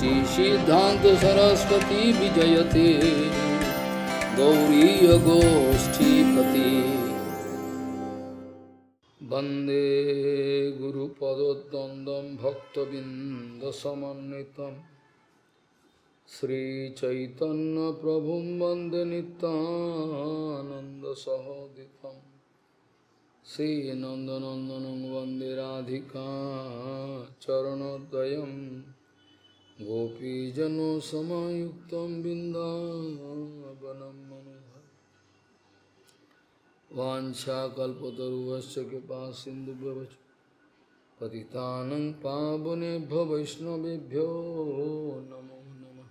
श्री सिद्धांत सरस्वती विजयते गौरी गोष्ठीपति वंदे गुरुपदद्वंद्वं भक्तबिंदसमन्वितं श्रीचैतन्य प्रभुं वंदे नित्यानन्दसहोदितं श्रीनन्दनन्दनं वंदे राधिका चरणोदयं गोपीजनसमायुक्तं बिन्दावनं मनोहरं वाञ्छाकल्पतरुश्च कृपासिन्धुभ्यश्च पतितानं पावनेभ्यो वैष्णवेभ्यो नमो नमः।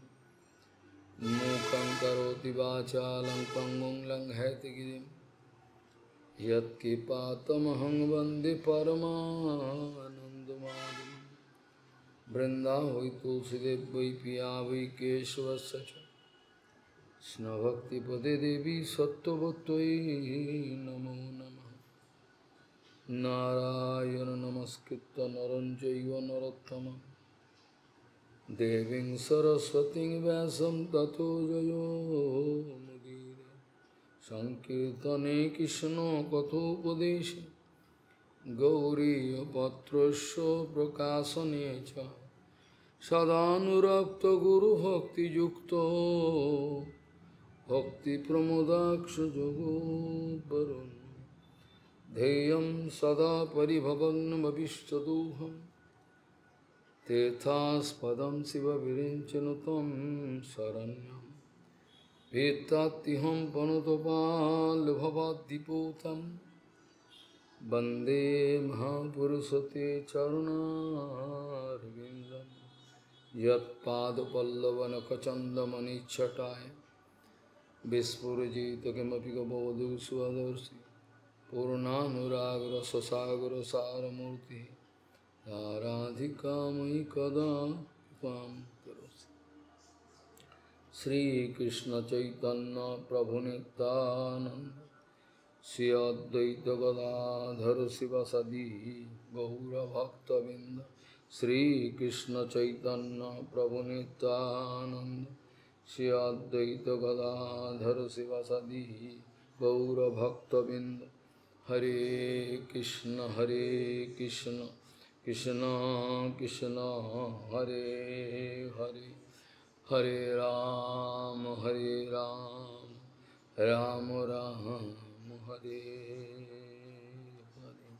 मूकं करोति वाचालं पङ्गुं लङ्घयति यत्किपातमहं वन्दे परमानन्दमाधवं। वृन्दावै तुलसीदेव वै पिया वै केशवस्य च कृष्णभक्तिपदे देवी सत्त्ववत्त्वयि नमो नमः। नारायण नमस्कृत्य नरं चैव नरोत्तमं देवीं सरस्वतीं व्यासं ततो जयो मुदीरये। संकीर्तने कृष्ण कथोपदेशे गौरीयपत्रस्य प्रकाशने च सदानुरक्त गुरुभक्तियुक्तो भक्तिप्रमोदाक्ष जगोद्वरुण्य ध्येयं सदा परिभवग्नमभिष्टदोहं तीर्थास्पदं शिवविरिञ्चनुतं शरण्यं वेत्तात्तिहं पनुतपाल्भवाद्दिपूतं वन्दे महापुरुषते चरुणारविन्दं यत्पादपल्लवनखचन्दमनिच्छटाय विस्फुरजित किमपि गबोधु स्वदर्शि पूर्णानुरागर ससागर सारमूर्ति राधिका मयि कदा कृपां करोसि। श्रीकृष्ण चैतन्य प्रभु नित्यानंद श्री अद्वैत गदाधर शिवसदि गौरभक्तबिंद। श्रीकृष्ण चैतन्य प्रभु नित्यानंद श्री अद्वैत गदाधर शिवसदि गौरभक्तबिंद। हरे कृष्ण कृष्ण कृष्ण हरे हरे हरे राम राम राम हरे हरे।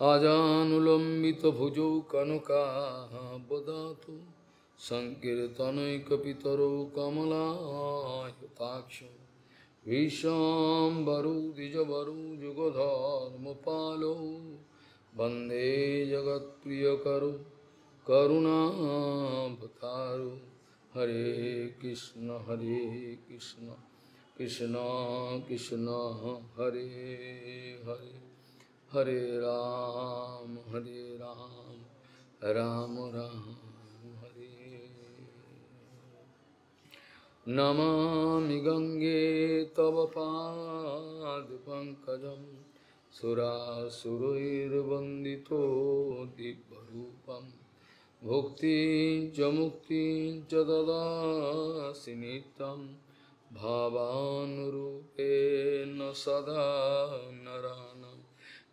आजानुलंबित भुजौ कनकाबदातु संकीर्तनैकपितरो कमलायताक्षो विश्वाम्बरो द्विजवरो जुगधर्मपालो वन्दे जगत्प्रियकरो करुणावतारो। हरे कृष्ण कृष्ण कृष्ण हरे हरे हरे राम राम हरे। नमामि गंगे तव पादपङ्कजं सुरासुरैर्वन्दितो दिव्यरूपं भुक्तिं च मुक्तिं च ददासि नित्यं भावानुरूपेण सदा नराणां।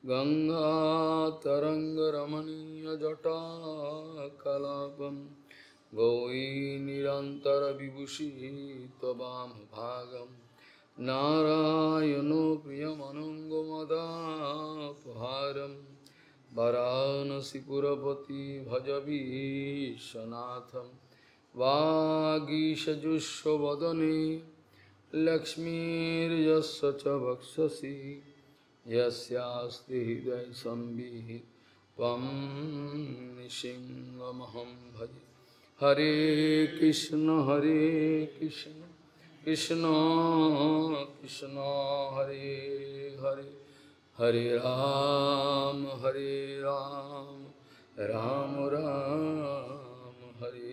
गङ्गातरङ्गरमणीयजटाकलापं गौरी निरन्तरविभूषि त्ववामभागं। नारायणो प्रियमनङ्गमदापहारं वाराणसीपुरपति भजवीशनाथं। वागीशजुष्वदने लक्ष्मीर्यस्य च वक्षसि यस्यास्ति हृदयसंवित् त्वं नृसिंहमहं भजे। हरे कृष्ण कृष्ण कृष्ण हरे हरे हरे राम राम राम हरे।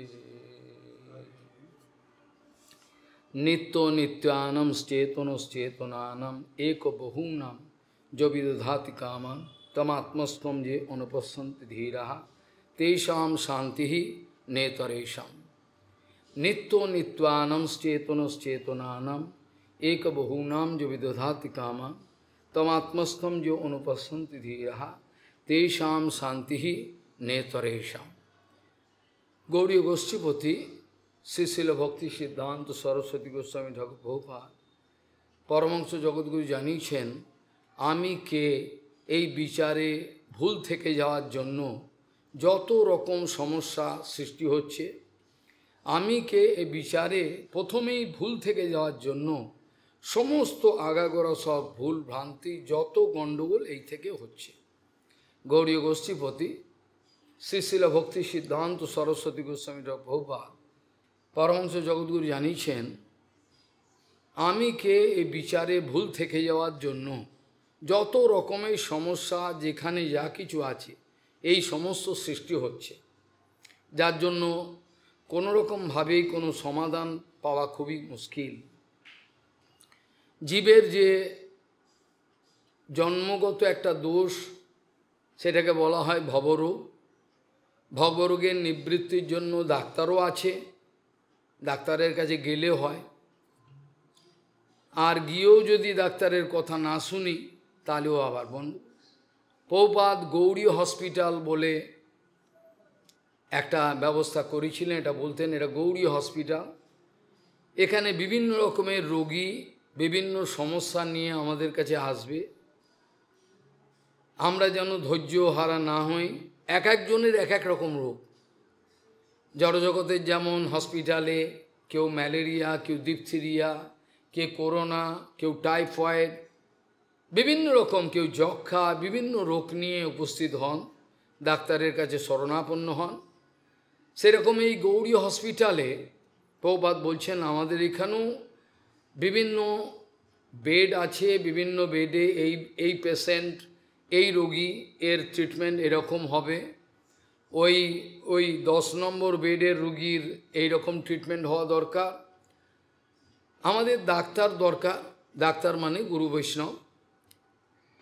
नित्यो नित्यानम चेतनश्चेतनानम एक बहुनाम जो विदधाति कामान तमात्मस्त्वं ये अनुपश्यन्ति धीराः तेषां शांति नेतरेषां नित्यो नित्वानंश्चेतनश्चेतनानां एक बहुनाम जो विदधाति कामा तमात्मस्थम जो अनुपस्सन्ति धीरः तेषां शांति ही नेतरेषां। गौड़ीय गोष्ठीपति श्री शिल भक्ति सिद्धांत सरस्वती गोस्वामी ठाकुर प्रभुपाद परमहंस जगद्गुरु জানিয়েছেন আমি কে এই বিচারে ভুল থেকে যাওয়ার জন্য যত রকম সমস্যা সৃষ্টি হচ্ছে, আমি কে এই বিচারে প্রথমেই ভুল থেকে যাওয়ার জন্য সমস্ত আগাগোড়া সব ভুল ভ্রান্তি যত গণ্ডগোল এই থেকে হচ্ছে। গৌড়ীয় গোষ্ঠীপতি শ্রী শিল ভক্তি সিদ্ধান্ত সরস্বতী গোস্বামী প্রভুপাদ পরমহংস জগদ্গুরু জানিয়েছেন আমি কে এই বিচারে ভুল থেকে যাওয়ার জন্য যত রকমের সমস্যা যেখানে যা কিছু আছে এই সমস্ত সৃষ্টি হচ্ছে, যার জন্য কোনো রকমভাবেই কোনো সমাধান পাওয়া খুবই মুশকিল। জীবের যে জন্মগত একটা দোষ সেটাকে বলা হয় ভবরোগ। ভবরোগের নিবৃত্তির জন্য ডাক্তারও আছে, ডাক্তারের কাছে গেলে হয়, আর গিয়েও যদি ডাক্তারের কথা না শুনি তাহলেও আবার বন্ধ। প্রভুপাদ গৌড়ী হসপিটাল বলে একটা ব্যবস্থা করেছিলেন, এটা বলতেন এটা গৌড়ী হসপিটাল। এখানে বিভিন্ন রকমের রোগী বিভিন্ন সমস্যা নিয়ে আমাদের কাছে আসবে, আমরা যেন ধৈর্য হারা না হই। এক একজনের এক এক রকম রোগ। জড়জগতের যেমন হসপিটালে কেউ ম্যালেরিয়া, কেউ ডিপথেরিয়া, কেউ করোনা, কেউ টাইফয়েড, বিভিন্ন রকম, কেউ যক্ষা, বিভিন্ন রোগ নিয়ে উপস্থিত হন, ডাক্তারের কাছে শরণাপন্ন হন। সেরকম এই গৌড়ী হসপিটালে প্রভুপাদ বলছেন আমাদের এখানেও বিভিন্ন বেড আছে, বিভিন্ন বেডে এই পেশেন্ট, এই রোগী এর ট্রিটমেন্ট এরকম হবে, ওই 10 নম্বর বেডের রোগীর এইরকম ট্রিটমেন্ট হওয়া দরকার। আমাদের ডাক্তার দরকার, ডাক্তার মানে গুরু বৈষ্ণব।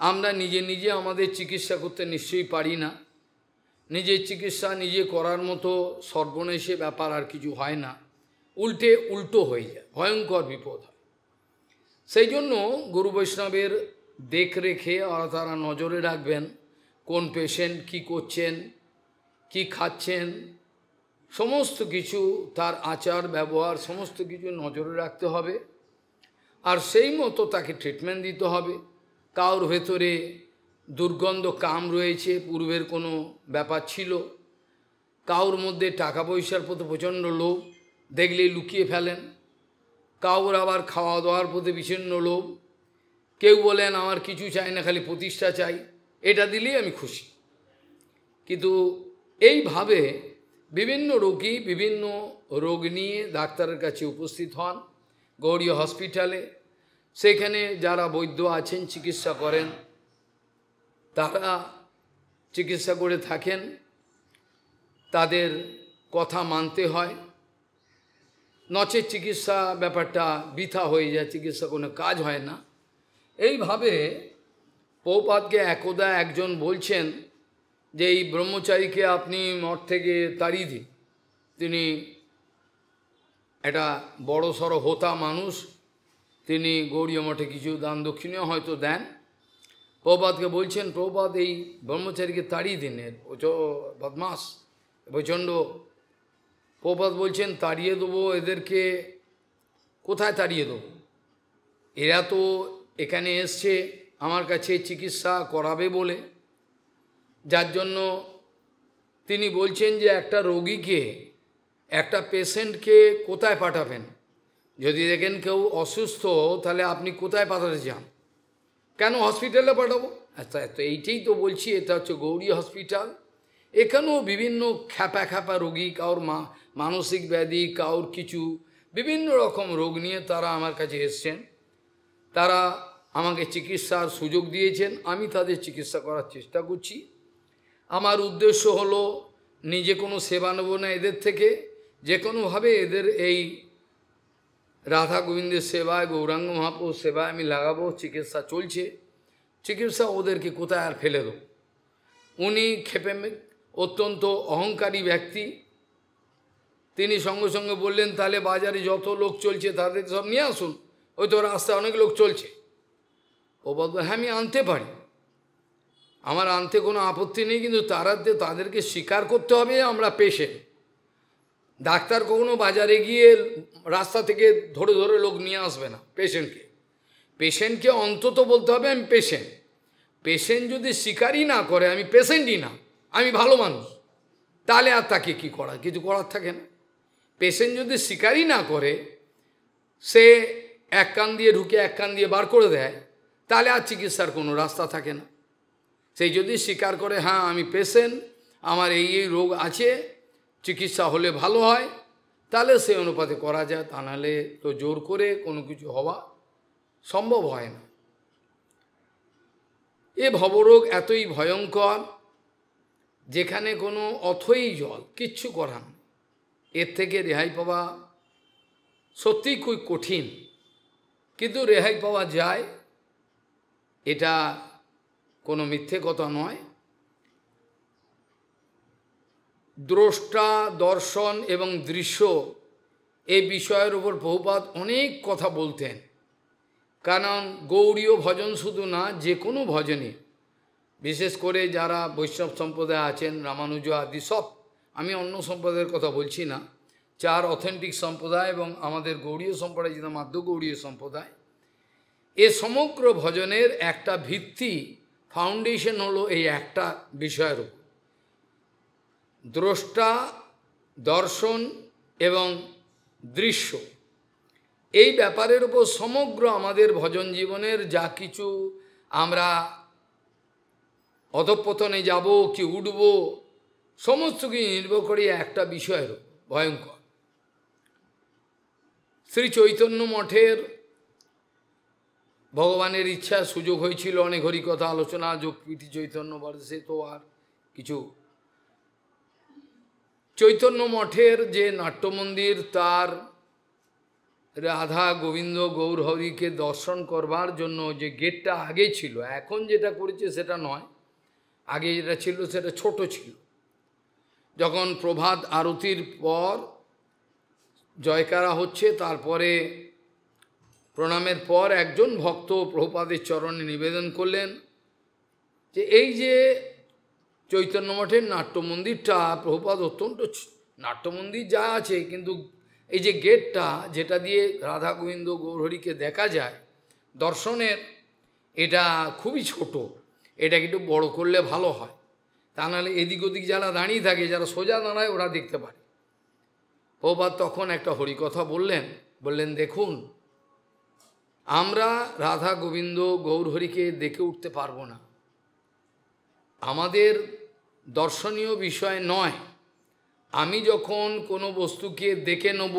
আমরা নিজে নিজে আমাদের চিকিৎসা করতে নিশ্চয়ই পারি না, নিজের চিকিৎসা নিজে করার মতো সর্বনেশে ব্যাপার আর কিছু হয় না, উল্টো হয়ে যায়, ভয়ঙ্কর বিপদ হয়। সেই জন্য গুরু বৈষ্ণবের দেখরেখে ওরা তারা নজরে রাখবেন কোন পেশেন্ট কি করছেন, কি খাচ্ছেন, সমস্ত কিছু তার আচার ব্যবহার সমস্ত কিছু নজরে রাখতে হবে, আর সেই মতো তাকে ট্রিটমেন্ট দিতে হবে। কারোর ভেতরে দুর্গন্ধ কাম রয়েছে, পূর্বের কোনো ব্যাপার ছিল, কারোর মধ্যে টাকা পয়সার প্রতি প্রচণ্ড লোভ, দেখলেই লুকিয়ে ফেলেন, কারোর আবার খাওয়া দাওয়ার প্রতি ভীষণ লোভ, কেউ বলেন আমার কিছু চাই না, খালি প্রতিষ্ঠা চাই, এটা দিলেই আমি খুশি। কিন্তু এইভাবে বিভিন্ন রোগী বিভিন্ন রোগ নিয়ে ডাক্তারের কাছে উপস্থিত হন গৌড়ী হসপিটালে। সেখানে যারা বৈদ্য আছেন চিকিৎসা করেন, তারা চিকিৎসা করে থাকেন, তাদের কথা মানতে হয়, নচেৎ চিকিৎসা ব্যাপারটা বৃথা হয়ে যায়, চিকিৎসা কোনো কাজ হয় না। এইভাবে প্রভুপাদকে একদা একজন বলছেন যে এই ব্রহ্মচারীকে আপনি মঠ থেকে তাড়িয়ে দিন। তিনি একটা বড় সড়ো হোতা মানুষ, তিনি গৌড়ীয় মঠে কিছু দান দক্ষিণেও হয়তো দেন। প্রভুপাদকে বলছেন প্রভুপাদ এই ব্রহ্মচারীকে তাড়িয়ে দিন, বদমাস প্রচণ্ড। প্রভুপাদ বলছেন তাড়িয়ে দেবো এদেরকে, কোথায় তাড়িয়ে দেবো, এরা তো এখানে এসছে আমার কাছে চিকিৎসা করাবে বলে, যার জন্য তিনি বলছেন যে একটা রোগীকে, একটা পেশেন্টকে কোথায় পাঠাবেন, যদি দেখেন কেউ অসুস্থ তাহলে আপনি কোথায় পাঠাতে চান, কেন হসপিটালে পাঠাবো? আচ্ছা, তো এইটাই তো বলছি, এটা হচ্ছে গৌড়ী হসপিটাল। এখানেও বিভিন্ন খ্যাপা খ্যাপা রোগী, কারোর মানসিক ব্যাধি, কারোর কিছু বিভিন্ন রকম রোগ নিয়ে তারা আমার কাছে এসছেন, তারা আমাকে চিকিৎসার সুযোগ দিয়েছেন, আমি তাদের চিকিৎসা করার চেষ্টা করছি। আমার উদ্দেশ্য হলো নিজে কোনো সেবা নেব না এদের থেকে, যে কোনোভাবে এদের এই রাধা গোবিন্দের সেবায়, গৌরাঙ্গ মহাপ্রভুর সেবায় আমি লাগাবো। চিকিৎসা চলছে, চিকিৎসা ওদেরকে কোথায় আর ফেলে দেবো। উনি অত্যন্ত অহংকারী ব্যক্তি, তিনি সঙ্গে সঙ্গে বললেন, তাহলে বাজারে যত লোক চলছে তাদের সব নিয়ে আসুন, ওই তো রাস্তায় অনেক লোক চলছে। ও বলতো, হ্যাঁ আমি আনতে পারি, আমার আনতে কোনো আপত্তি নেই, কিন্তু তাদেরকে স্বীকার করতে হবে আমরা পেশেন্ট। ডাক্তার কখনো বাজারে গিয়ে রাস্তা থেকে ধরে ধরে লোক নিয়ে আসবে না পেশেন্টকে অন্তত বলতে হবে আমি পেশেন্ট। পেশেন্ট যদি স্বীকারই না করে আমি পেশেন্টই না, আমি ভালো মানুষ, তাহলে আর তাকে কি করা, কিছু করার থাকে না। পেশেন্ট যদি স্বীকারই না করে, সে এক কান দিয়ে ঢুকে এক কান দিয়ে বার করে দেয়, তাহলে আর চিকিৎসার কোনো রাস্তা থাকে না। সেই যদি স্বীকার করে, হ্যাঁ আমি পেশেন্ট, আমার এই এই রোগ আছে, চিকিৎসা হলে ভালো হয়, তাহলে সেই অনুপাতে করা যায়, তা নাহলে তো জোর করে কোনো কিছু হওয়া সম্ভব হয় না। এ ভবরোগ এতই ভয়ঙ্কর, যেখানে কোনো অথই জল, কিচ্ছু করার না, এর থেকে রেহাই পাওয়া সত্যিই খুব কঠিন, কিন্তু রেহাই পাওয়া যায়, এটা কোনো মিথ্যে কথা নয়। দ্রষ্টা, দর্শন এবং দৃশ্য এই বিষয়ের উপর প্রভুপাদ অনেক কথা বলতেন। কারণ গৌড়ীয় ভজন শুধু না, যে কোনো ভজনে, বিশেষ করে যারা বৈষ্ণব সম্প্রদায় আছেন, রামানুজ আদি সব, আমি অন্য সম্প্রদায়ের কথা বলছি না, চার অথেন্টিক সম্প্রদায় এবং আমাদের গৌড়ীয় সম্প্রদায় যেটা মাধ্য গৌড়ীয় সম্প্রদায়, এ সমগ্র ভজনের একটা ভিত্তি, ফাউন্ডেশন হলো এই একটা বিষয়ের উপর, দ্রষ্টা, দর্শন এবং দৃশ্য। এই ব্যাপারের উপর সমগ্র আমাদের ভজন জীবনের যা কিছু আমরা অধঃপতনে যাব কি উঠব, সমস্ত কিছু নির্ভর করে একটা বিষয়ের ভয়ঙ্কর। শ্রী চৈতন্য মঠের ভগবানের ইচ্ছা সুযোগ হয়েছিল অনেক হরিকথা আলোচনা, যোগপীঠি চৈতন্য বর্ষে তো আর কিছু, চৈতন্য মঠের যে নাট্যমন্দির, তার রাধা গোবিন্দ গৌরহরিকে দর্শন করবার জন্য যে গেটটা আগে ছিল, এখন যেটা করেছে সেটা নয়, আগে যেটা ছিল সেটা ছোট ছিল। যখন প্রভাত আরতির পর জয়কারা হচ্ছে, তারপরে প্রণামের পর একজন ভক্ত প্রভুপাদের চরণে নিবেদন করলেন যে এই যে চৈতন্য মঠের নাট্যমন্দিরটা, প্রভুপাদ অত্যন্ত নাট্যমন্দির যা আছে, কিন্তু এই যে গেটটা যেটা দিয়ে রাধা গোবিন্দ গৌরহরিকে দেখা যায় দর্শনের, এটা খুবই ছোট, এটাকে একটু বড় করলে ভালো হয়, তা নাহলে এদিক ওদিক যারা দাঁড়িয়ে থাকে, যারা সোজা দাঁড়ায় ওরা দেখতে পারে। প্রভুপাদ তখন একটা হরিকথা বললেন দেখুন, আমরা রাধা গোবিন্দ গৌরহরিকে দেখে উঠতে পারবো না, আমাদের দর্শনীয় বিষয় নয়। আমি যখন কোনো বস্তুকে দেখে নেব,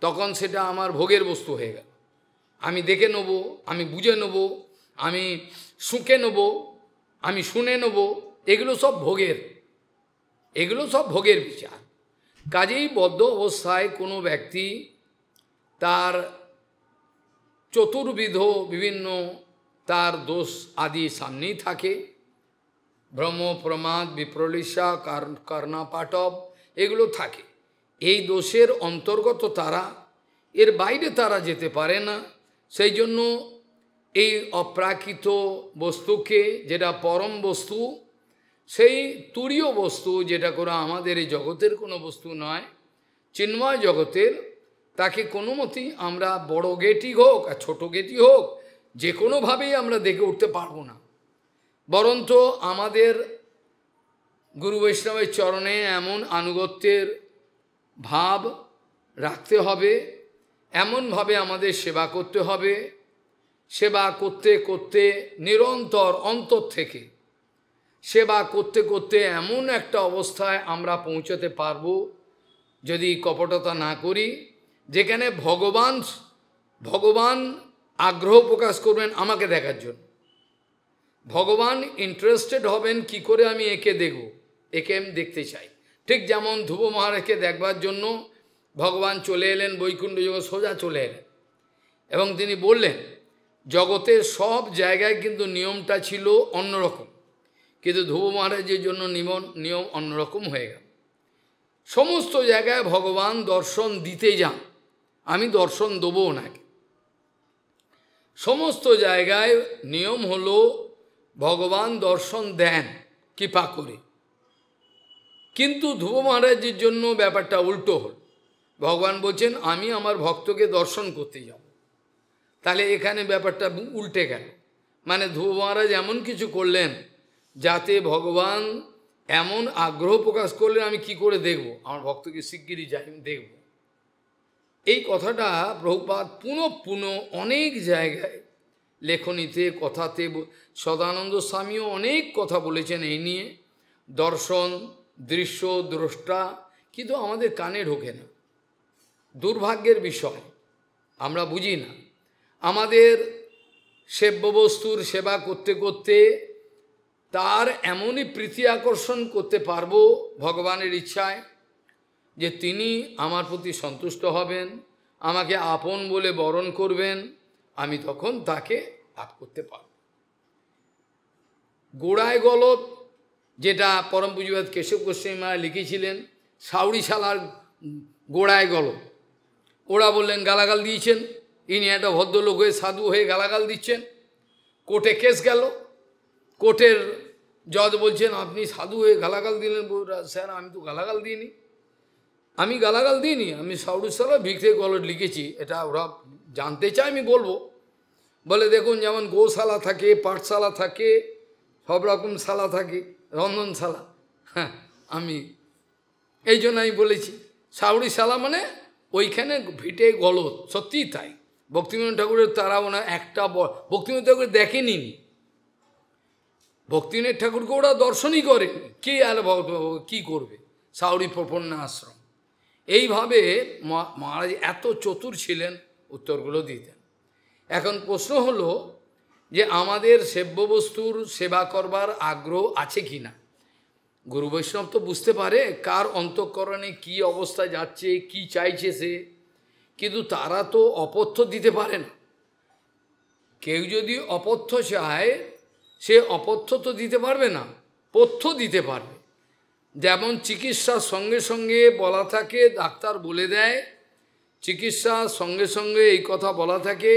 তখন সেটা আমার ভোগের বস্তু হয়ে গেল। আমি দেখে নেব, আমি বুঝে নেব, আমি শুঁকে নেব, আমি শুনে নেব, এগুলো সব ভোগের বিচার। কাজেই বদ্ধ অবস্থায় কোনো ব্যক্তি তার চতুর্বিধ বিভিন্ন তার দোষ আদি সামনেই থাকে, ভ্রম, প্রমাদ, বিপ্রলিশা, কর্ণাপাটব, এগুলো থাকে। এই দোষের অন্তর্গত তারা, এর বাইরে তারা যেতে পারে না। সেই জন্য এই অপ্রাকৃত বস্তুকে, যেটা পরম বস্তু, সেই তুরীয় বস্তু, যেটা করে আমাদের এই জগতের কোনো বস্তু নয়, চিন্ময় জগতের, তাকে কোনো মতেই আমরা বড় গেটই হোক আর ছোট গেটই হোক, যে কোনোভাবেই আমরা দেখে উঠতে পারবো না। বরঞ্চ আমাদের গুরু বৈষ্ণবের চরণে এমন আনুগত্যের ভাব রাখতে হবে, এমনভাবে আমাদের সেবা করতে হবে, সেবা করতে করতে নিরন্তর অন্তর থেকে সেবা করতে করতে এমন একটা অবস্থায় আমরা পৌঁছতে পারব, যদি কপটতা না করি, যেখানে ভগবান আগ্রহ প্রকাশ করবেন আমাকে দেখার জন্য। ভগবান ইন্টারেস্টেড হবেন কি করে আমি একে দেখব, একে আমি দেখতে চাই। ঠিক যেমন ধ্রুব মহারাজকে দেখবার জন্য ভগবান চলে এলেন বৈকুণ্ঠ জগৎ, সোজা চলে এলেন এবং তিনি বললেন, জগতের সব জায়গায় কিন্তু নিয়মটা ছিল অন্যরকম, কিন্তু ধ্রুব মহারাজের জন্য নিয়ম অন্যরকম হয়ে গেল। সমস্ত জায়গায় ভগবান দর্শন দিতে যান, আমি দর্শন দেবো ওনাকে। সমস্ত জায়গায় নিয়ম হলো ভগবান দর্শন দেন কৃপা করে। কিন্তু ধ্রুব মহারাজের জন্য ব্যাপারটা উল্টো হল। ভগবান বলছেন আমি আমার ভক্তকে দর্শন করতে যাব। তাহলে এখানে ব্যাপারটা উল্টে গেল। মানে ধ্রুব মহারাজ এমন কিছু করলেন যাতে ভগবান এমন আগ্রহ প্রকাশ করলেন আমি কি করে দেখব, আমার ভক্তকে শিগগিরই যাই আমি দেখব। এই কথাটা প্রভুপাদ পুনঃ পুনঃ অনেক জায়গায় লেখনীতে কথাতে, সদানন্দ স্বামীও অনেক কথা বলেছেন এই নিয়ে, দর্শন দৃশ্য দ্রষ্টা, কিন্তু আমাদের কানে ঢোকে না। দুর্ভাগ্যের বিষয়, আমরা বুঝি না। আমাদের সেব্য বস্তুর সেবা করতে করতে তার এমনই প্রীতি আকর্ষণ করতে পারবো ভগবানের ইচ্ছায় যে তিনি আমার প্রতি সন্তুষ্ট হবেন, আমাকে আপন বলে বরণ করবেন, আমি তখন তাকে লাভ করতে পারব। গোড়ায় গলত, যেটা পরম পুঁজিবাদ কেশব গোস্বামী মহারাজ লিখেছিলেন, সাউরি শালার গোড়ায় গলত। ওরা বললেন গালাগাল দিয়েছেন, ইনি একটা ভদ্রলোক হয়ে সাধু হয়ে গালাগাল দিচ্ছেন। কোর্টে কেস গেল, কোর্টের জজ বলছেন আপনি সাধু হয়ে গালাগাল দিলেন। স্যার আমি তো গালাগাল দিইনি, আমি গালাগাল দিইনি, আমি সাউরুসালা ভিক্ষে গলট লিখেছি, এটা ওরা জানতে চায় আমি বলবো। বলে দেখুন যেমন গোশালা থাকে, পাঠশালা থাকে, সব রকম শালা থাকে, রন্ধনশালা, হ্যাঁ আমি এই জন্য আমি বলেছি সাউরিশালা মানে ওইখানে ভিটে গলত। সত্যিই তাই। ভক্তিবিনোদ ঠাকুরের তারা ওনা একটা ভক্তিবিনোদ ঠাকুর দেখেনি, ভক্তিবিনোদ ঠাকুরকে ওরা দর্শনই করে কি, আর কি করবে সাউরি প্রপন্ন আশ্রম। এইভাবে মহারাজ এত চতুর ছিলেন, উত্তরগুলো দিতেন। এখন প্রশ্ন হলো যে আমাদের সেব্য বস্তুর সেবা করবার আগ্রহ আছে কি না। গুরু বৈষ্ণব তো বুঝতে পারে কার অন্তঃকরণে কি অবস্থায় যাচ্ছে, কি চাইছে সে, কিন্তু তারা তো অপথ্য দিতে পারে না। কেউ যদি অপথ্য চায় সে অপথ্য তো দিতে পারবে না, পথ্য দিতে পারবে। যেমন চিকিৎসার সঙ্গে সঙ্গে বলা থাকে, ডাক্তার বলে দেয়, চিকিৎসার সঙ্গে সঙ্গে এই কথা বলা থাকে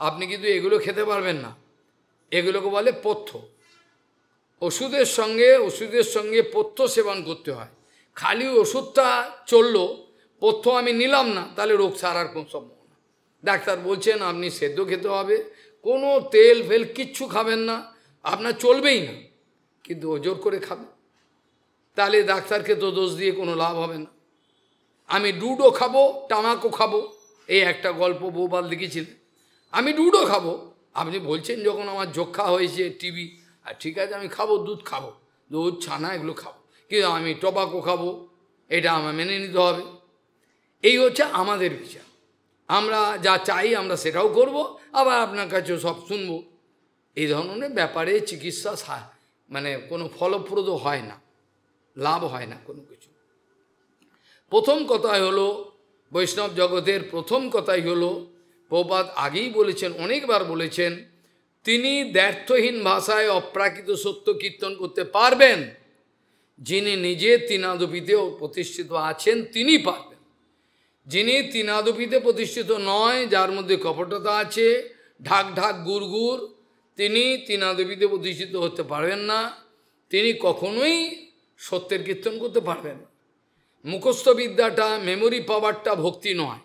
আপনি কিন্তু এগুলো খেতে পারবেন না, এগুলোকে বলে পথ্য। ওষুধের সঙ্গে পথ্য সেবন করতে হয়। খালি ওষুধটা চললো, পথ্য আমি নিলাম না, তাহলে রোগ সারার কোনো সম্ভাবনা। ডাক্তার বলছেন আপনি সেদ্ধ খেতে হবে, কোনো তেল ফেল কিচ্ছু খাবেন না, আপনার চলবেই না, কিন্তু ও জোর করে খাবে, তাহলে ডাক্তারকে তো দোষ দিয়ে কোনো লাভ হবে না। আমি দুধও খাবো, তামাকও খাবো, এই একটা গল্প বহুবার লিখেছিলেন। আমি দুধও খাবো, আপনি বলছেন যখন আমার যক্ষা হয়েছে টিবি, আর ঠিক আছে আমি খাবো, দুধ খাবো, দুধ ছানা এগুলো খাবো, কিন্তু আমি টবাকো খাবো, এটা আমার মেনে নিতে হবে। এই হচ্ছে আমাদের বিচার। আমরা যা চাই আমরা সেটাও করব, আবার আপনার কাছেও সব শুনবো। এই ধরনের ব্যাপারে চিকিৎসা মানে কোনো ফলপ্রদ হয় না, লাভ হয় না কোনো কিছু। প্রথম কথাই হলো বৈষ্ণব জগতের প্রথম কথাই হলো, প্রভুপাদ আগেই বলেছেন, অনেকবার বলেছেন, তিনি দ্ব্যর্থহীন ভাষায় অপ্রাকৃত সত্য কীর্তন করতে পারবেন। যিনি নিজে তিনাদপিতে প্রতিষ্ঠিত আছেন তিনি পারবেন। যিনি তিনাদপিতে প্রতিষ্ঠিত নয়, যার মধ্যে কপটতা আছে, ঢাক ঢাক গুড় গুড়, তিনি তিনাদপিতে প্রতিষ্ঠিত হতে পারবেন না। তিনি কখনোই সত্যের কীর্তন করতে পারবেন না। মুখস্থ বিদ্যাটা, মেমোরি পাওয়ারটা ভক্তি নয়,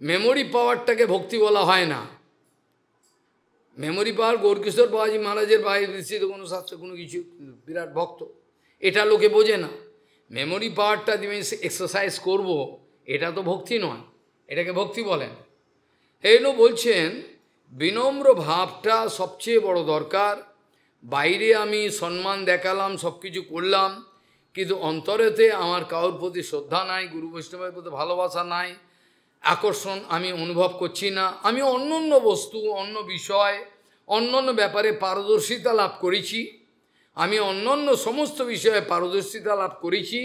মেমোরি পাওয়ারটাকে ভক্তি বলা হয় না। মেমোরি পাওয়ার গৌরকিশোর বাবাজি মহারাজের বাইরে কোনো শাস্ত্রে কোনো কিছু বিরাট ভক্ত, এটা লোকে বোঝে না। মেমোরি পাওয়ারটা আমি এক্সারসাইজ করব, এটা তো ভক্তি নয়, এটাকে ভক্তি বলেন। এইগুলো বলছেন বিনম্র ভাবটা সবচেয়ে বড় দরকার। বাইরে আমি সম্মান দেখালাম, সব কিছু করলাম, কিন্তু অন্তরেতে আমার কারোর প্রতি শ্রদ্ধা নাই, গুরু বৈষ্ণবের প্রতি ভালোবাসা নাই, আকর্ষণ আমি অনুভব করছি না। আমি অন্য বস্তু, অন্য বিষয়, অন্য ব্যাপারে পারদর্শিতা লাভ করেছি, আমি অন্য সমস্ত বিষয়ে পারদর্শিতা লাভ করেছি,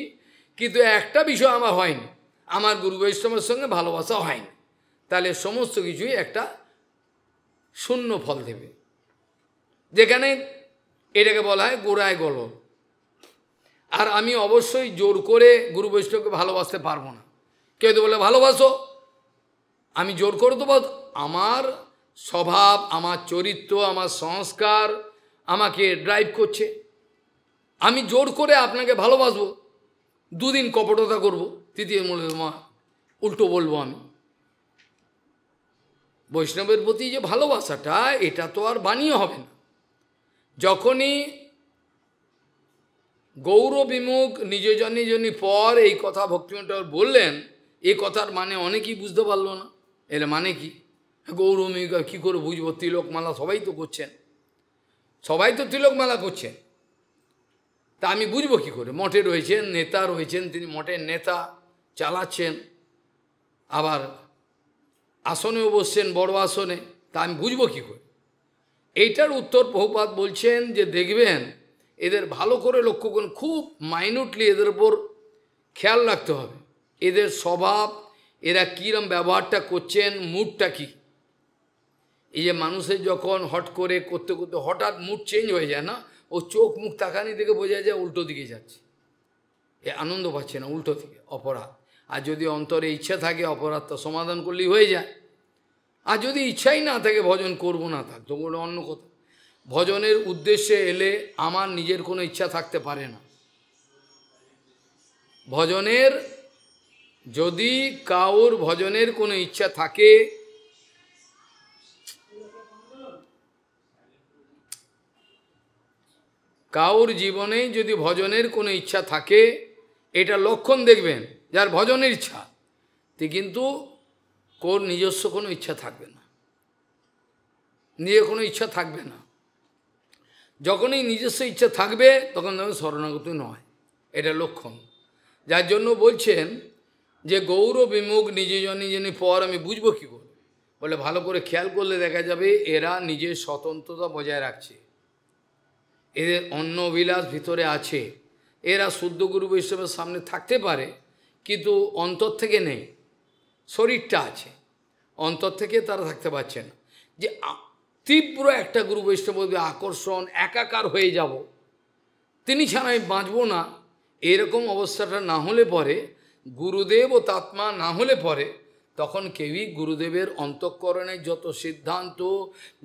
কিন্তু একটা বিষয় আমার হয়নি, আমার গুরু বৈষ্ণবের সঙ্গে ভালোবাসা হয়নি। তাহলে সমস্ত কিছুই একটা শূন্য ফল দেবে, যেখানে এটাকে বলা হয় গোড়ায় গলদ। আর আমি অবশ্যই জোর করে গুরু বৈষ্ণবকে ভালোবাসতে পারবো না। কেউ তো বলে ভালোবাসো, আমি জোর করে দেবো? আমার স্বভাব, আমার চরিত্র, আমার সংস্কার আমাকে ড্রাইভ করছে। আমি জোর করে আপনাকে ভালোবাসবো, দুদিন কপটতা করব, তৃতীয় উল্টো বলবো আমি। বৈষ্ণবের প্রতি যে ভালোবাসাটা, এটা তো আর বানিয়ে হবে না। যখনই গৌর বিমুখ নিজজনী জনী পর এই কথা ভক্তিমঠ বললেন, এই কথার মানে অনেকেই বুঝতে পারলো না। এর মানে কি? গৌরবিমুখ কী করে বুঝবো? তিলকমালা সবাই তো করছেন, সবাই তো তিলকমালা করছেন, তা আমি বুঝবো কী করে? মঠে রয়েছেন, নেতা রয়েছেন, তিনি মঠের নেতা চালাচ্ছেন, আবার আসনেও বসছেন, বড় আসনে, তা আমি বুঝবো কী করে? এইটার উত্তর প্রভুপাদ বলছেন যে দেখবেন, এদের ভালো করে লক্ষ্য করুন, খুব মাইনুটলি এদের ওপর খেয়াল রাখতে হবে। এদের স্বভাব, এরা কীরকম ব্যবহারটা করছেন, মুডটা কী। এই যে মানুষের যখন হট করে করতে করতে হঠাৎ মুড চেঞ্জ হয়ে যায় না, ও চোখ মুখ তাকানি থেকে বোঝা যায় উল্টো দিকে যাচ্ছে, এ আনন্দ পাচ্ছে না, উল্টো দিকে, অপরাধ। আর যদি অন্তরে ইচ্ছা থাকে, অপরাধটা সমাধান করলেই হয়ে যায়। আর যদি ইচ্ছাই না থাকে, ভজন করব না, থাক তো বলে অন্য কথা। ভজনের উদ্দেশ্যে এলে আমার নিজের কোনো ইচ্ছা থাকতে পারে না। ভজনের, যদি কাউর ভজনের কোনো ইচ্ছা থাকে, কাউর জীবনে যদি ভজনের কোনো ইচ্ছা থাকে, এটা লক্ষণ দেখবেন, যার ভজনের ইচ্ছা, তে কিন্তু কোর নিজস্ব কোনো ইচ্ছা থাকবে না, নিজের কোনো ইচ্ছা থাকবে না। যখনই নিজস্ব ইচ্ছা থাকবে, তখন শরণাগত নয়, এটা লক্ষণ। যার জন্য বলছেন যে গৌর বিমুখ নিজজনী জনী পর আমি বুঝবো কী করে? বলে ভালো করে খেয়াল করলে দেখা যাবে এরা নিজের স্বতন্ত্রতা বজায় রাখছে, এদের অন্য অভিলাষ ভিতরে আছে। এরা শুদ্ধ গুরু বৈষ্ণবের সামনে থাকতে পারে, কিন্তু অন্তর থেকে নেই, শরীরটা আছে, অন্তর থেকে তারা থাকতে পারছে না। যে তীব্র একটা গুরু বৈষ্ণব আকর্ষণ, একাকার হয়ে যাব, তিনি ছাড়া আমি বাঁচব না, এরকম অবস্থাটা না হলে পরে, গুরুদেব ও তাত্মা না হলে পরে, তখন কেউই গুরুদেবের অন্তঃকরণের যত সিদ্ধান্ত,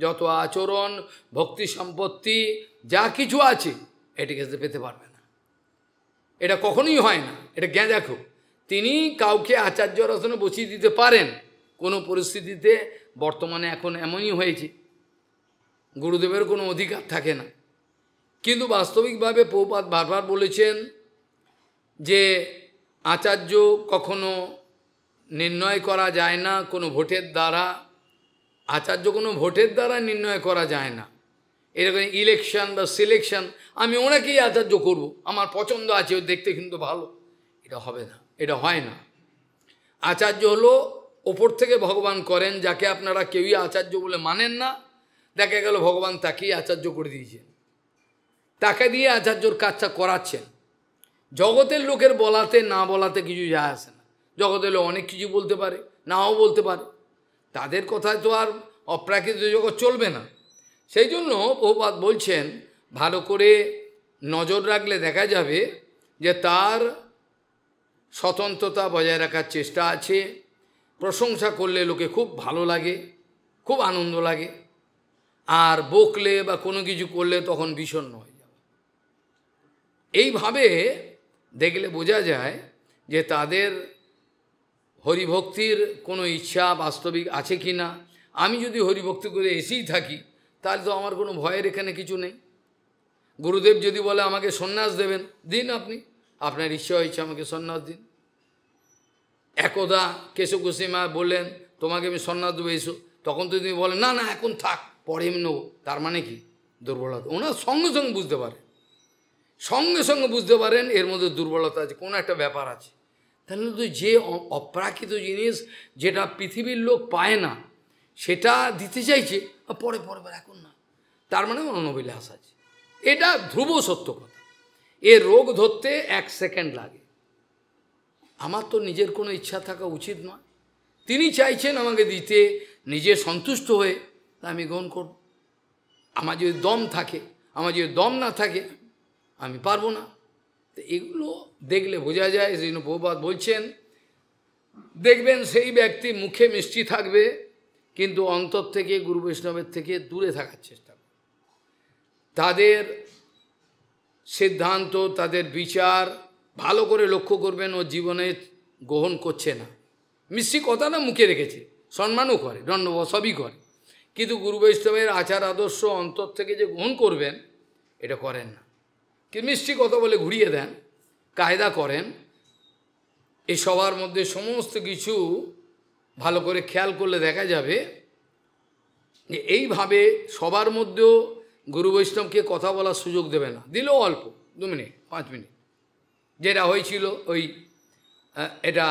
যত আচরণ, ভক্তি সম্পত্তি যা কিছু আছে, এটাকে পেতে পারবে না। এটা কখনোই হয় না, এটা জ্ঞান দেখো। তিনি কাউকে আচার্যর আসনে বসিয়ে দিতে পারেন কোনো পরিস্থিতিতে, বর্তমানে এখন এমনই হয়েছে, গুরুদেবের কোনো অধিকার থাকে না। কিন্তু বাস্তবিকভাবে প্রভুপাদ বারবার বলেছেন যে আচার্য কখনো নির্ণয় করা যায় না কোনো ভোটের দ্বারা, আচার্য কোনো ভোটের দ্বারা নির্ণয় করা যায় না। এরকম ইলেকশন বা সিলেকশন, আমি ওনাকেই আচার্য করব, আমার পছন্দ আছে, ও দেখতে কিন্তু ভালো, এটা হবে না, এটা হয় না। আচার্য হলো ওপর থেকে ভগবান করেন, যাকে আপনারা কেউই আচার্য বলে মানেন না, দেখা গেল ভগবান তাকেই আচার্য করে দিয়েছেন, তাকে দিয়ে আচার্যর কাজটা করাচ্ছেন। জগতের লোকের বলাতে না বলাতে কিছু যায় আসে না, জগতের লোক অনেক কিছু বলতে পারে, নাও বলতে পারে, তাদের কথায় তো আর অপ্রাকৃত জগৎ চলবে না। সেই জন্য প্রভুপাদ বলছেন, ভালো করে নজর রাখলে দেখা যাবে যে তার স্বতন্ত্রতা বজায় রাখার চেষ্টা আছে। প্রশংসা করলে লোকে খুব ভালো লাগে, খুব আনন্দ লাগে, আর বকলে বা কোনো কিছু করলে তখন বিষণ্ণ হয়ে যাবে। এইভাবে দেখলে বোঝা যায় যে তাদের হরিভক্তির কোনো ইচ্ছা বাস্তবিক আছে কি না। আমি যদি হরিভক্তি করে এসেই থাকি, তাহলে তো আমার কোনো ভয়ের এখানে কিছু নেই। গুরুদেব যদি বলে আমাকে সন্ন্যাস দেবেন, দিন, আপনি আপনার ইচ্ছা হয়েছে আমাকে সন্ন্যাস দিন। একদা কেশব গোস্বামী বললেন তোমাকে আমি সন্ন্যাস দেবো, এসো, তখন তো তুমি বলেন না না এখন থাক, পরে আমি নেবো, তার মানে কি? দুর্বলতা। ওনার সঙ্গে সঙ্গে বুঝতে পারে, সঙ্গে সঙ্গে বুঝতে পারেন এর মধ্যে দুর্বলতা আছে, কোনো একটা ব্যাপার আছে। তাহলে তো যে অপ্রাকৃত জিনিস, যেটা পৃথিবীর লোক পায় না, সেটা দিতে চাইছে, পরে পরে এখন না, তার মানে অনবিলাস আছে। এটা ধ্রুব সত্য কথা। এ রোগ ধরতে 1 সেকেন্ড লাগে। আমার তো নিজের কোনো ইচ্ছা থাকা উচিত নয়, তিনি চাইছেন আমাকে দিতে, নিজে সন্তুষ্ট হয়ে আমি গ্রহণ করব। আমার যদি দম থাকে, আমার যদি দম না থাকে, আমি পারবো না। তো এগুলো দেখলে বোঝা যায়, সেই জন্য প্রভুপাদ বলছেন, দেখবেন সেই ব্যক্তি মুখে মিষ্টি থাকবে কিন্তু অন্তর থেকে গুরু বৈষ্ণবের থেকে দূরে থাকার চেষ্টা করে। তাদের সিদ্ধান্ত, তাদের বিচার ভালো করে লক্ষ্য করবেন, ও জীবনে গ্রহণ করছে না। মিষ্টি কথা না মুখে রেখেছে, সম্মানও করে, দণ্ডবোধ সবই করে, কিন্তু গুরু বৈষ্ণবের আচার আদর্শ অন্তর থেকে যে গ্রহণ করবেন এটা করেন না। কি মিষ্টি কথা বলে ঘুরিয়ে দেন, কায়দা করেন। এই সবার মধ্যে সমস্ত কিছু ভালো করে খেয়াল করলে দেখা যাবে যে এইভাবে সবার মধ্যেও গুরু বৈষ্ণবকে কথা বলার সুযোগ দেবে না, দিলেও অল্প, 2 মিনিট 5 মিনিট, যেটা হয়েছিল ওই এটা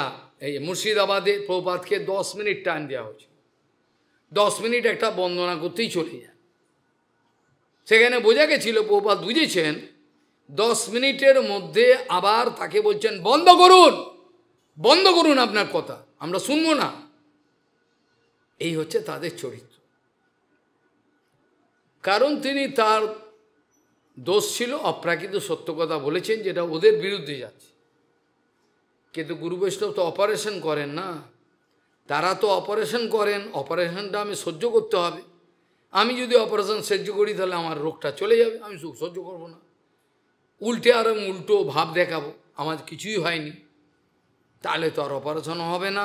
এই মুর্শিদাবাদে প্রভুপাদকে 10 মিনিট টাইম দেওয়া হয়েছিল। 10 মিনিট একটা বন্দনা করতেই চলে যায়। সেখানে বোঝা গেছিল প্রভুপাদ বুঝেছেন 10 মিনিটের মধ্যে আবার তাকে বলছেন বন্ধ করুন, বন্ধ করুন আপনার কথা, আমরা শুনবো না। এই হচ্ছে তাদের চরিত্র। কারণ তিনি তার দোষ ছিল, অপ্রাকৃত সত্য কথা বলেছেন যেটা ওদের বিরুদ্ধে যাচ্ছে। কিন্তু গুরু বৈষ্ণব তো অপারেশন করেন না, তারা তো অপারেশন করেন, অপারেশনটা আমি সহ্য করতে হবে। আমি যদি অপারেশন সহ্য করি তাহলে আমার রোগটা চলে যাবে, আমি সহ্য করব না, উল্টে আর উল্টো ভাব দেখাবো আমার কিছুই হয়নি, তাহলে তো আর অপারেশনও হবে না,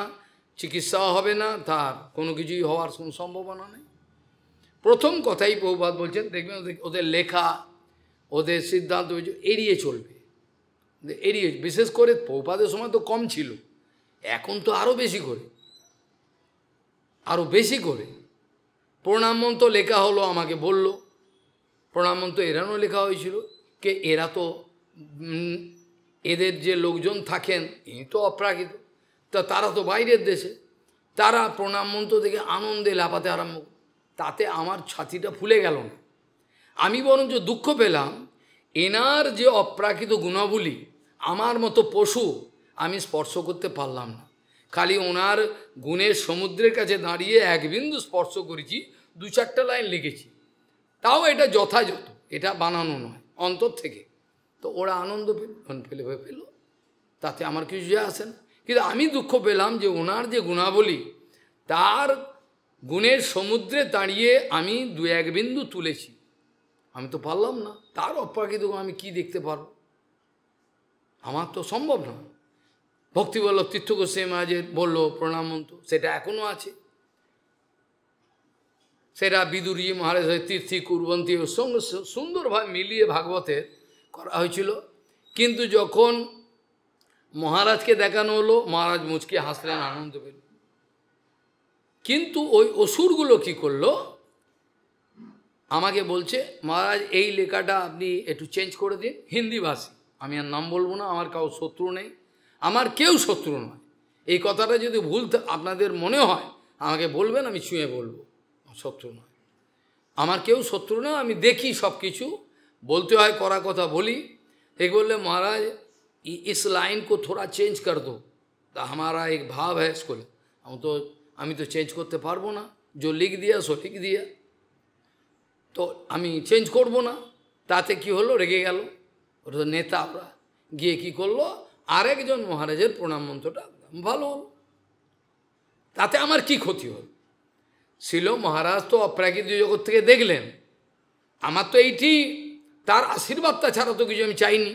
চিকিৎসাও হবে না, তার কোনো কিছুই হওয়ার কোনো সম্ভাবনা নেই। প্রথম কথাই প্রভুপাদ বলছেন, দেখবেন ওদের লেখা, ওদের সিদ্ধান্ত এড়িয়ে চলবে, এড়িয়ে, বিশেষ করে প্রভুপাদের সময় তো কম ছিল, এখন তো আরও বেশি করে, আরও বেশি করে। প্রণাম মন্ত্র লেখা হলো, আমাকে বলল প্রণাম মন্ত্র এরানো লেখা হয়েছিল, কে এরা তো এদের যে লোকজন থাকেন ইনি তো অপ্রাকৃত, তা তারা তো বাইরের দেশে, তারা প্রণাম মন্ত্র থেকে আনন্দে লাফাতে আরম্ভ, তাতে আমার ছাতিটা ফুলে গেল না। আমি বরঞ্চ দুঃখ পেলাম, এনার যে অপ্রাকৃত গুণাবলী আমার মতো পশু আমি স্পর্শ করতে পারলাম না। খালি ওনার গুণের সমুদ্রের কাছে দাঁড়িয়ে এক বিন্দু স্পর্শ করেছি, 2-4টা লাইন লিখেছি, তাও এটা যথাযথ, এটা বানানো নয়, অন্তর থেকে। তো ওরা আনন্দ পেল, তাতে আমার কিছু যায় আসে না। কিন্তু আমি দুঃখ পেলাম যে ওনার যে গুণাবলী, তার গুণের সমুদ্রে দাঁড়িয়ে আমি 2-1 বিন্দু তুলেছি, আমি তো পারলাম না। তার অপ্রাকৃত আমি কি দেখতে পারবো, আমার তো সম্ভব না। ভক্তিবল্লভ তীর্থ গোস্বামী মহারাজের বলল প্রণাম মন্ত্র, সেটা এখনও আছে, সেটা বিদুরজি মহারাজের তীর্থি কুরবন্তী ওর সঙ্গে সুন্দরভাবে মিলিয়ে ভাগবতের করা হয়েছিল। কিন্তু যখন মহারাজকে দেখানো হলো, মহারাজ মুচকে হাসলেন, আনন্দ পেল। কিন্তু ওই অসুরগুলো কি করলো, আমাকে বলছে মহারাজ এই লেখাটা আপনি একটু চেঞ্জ করে দিন, হিন্দি ভাষী, আমি আর নাম বলবো না, আমার কাউ শত্রু নেই, আমার কেউ শত্রু নয়। এই কথাটা যদি ভুল আপনাদের মনে হয় আমাকে বলবেন, আমি ছুঁয়ে বলবো, শত্রু নয়, আমার কেউ শত্রু নয়, আমি দেখি সব কিছু, বলতে হয় করা কথা বলি। एक बोले महाराज इस लाइन को थोड़ा चेंज कर दो, तो हमारा एक भाव है इसको, हम तो चेंज करते पारबो ना, जो लिख दिया सो लिख दिया, तो আমি চেঞ্জ করব না। তাতে কি হলো, রেগে গেল ওরা নেতা, ওরা গিয়ে কি করলো, আরেকজন মহারাজের প্রণাম মন্ত্রটা ভালো হলো, তাতে আমার কি ক্ষতি হল? ছিল মহারাজ তো অপ্রাকৃত জগৎ থেকে দেখলেন, আমার তো এইটি তার আশীর্বাদটা ছাড়া তো কিছু আমি চাইনি।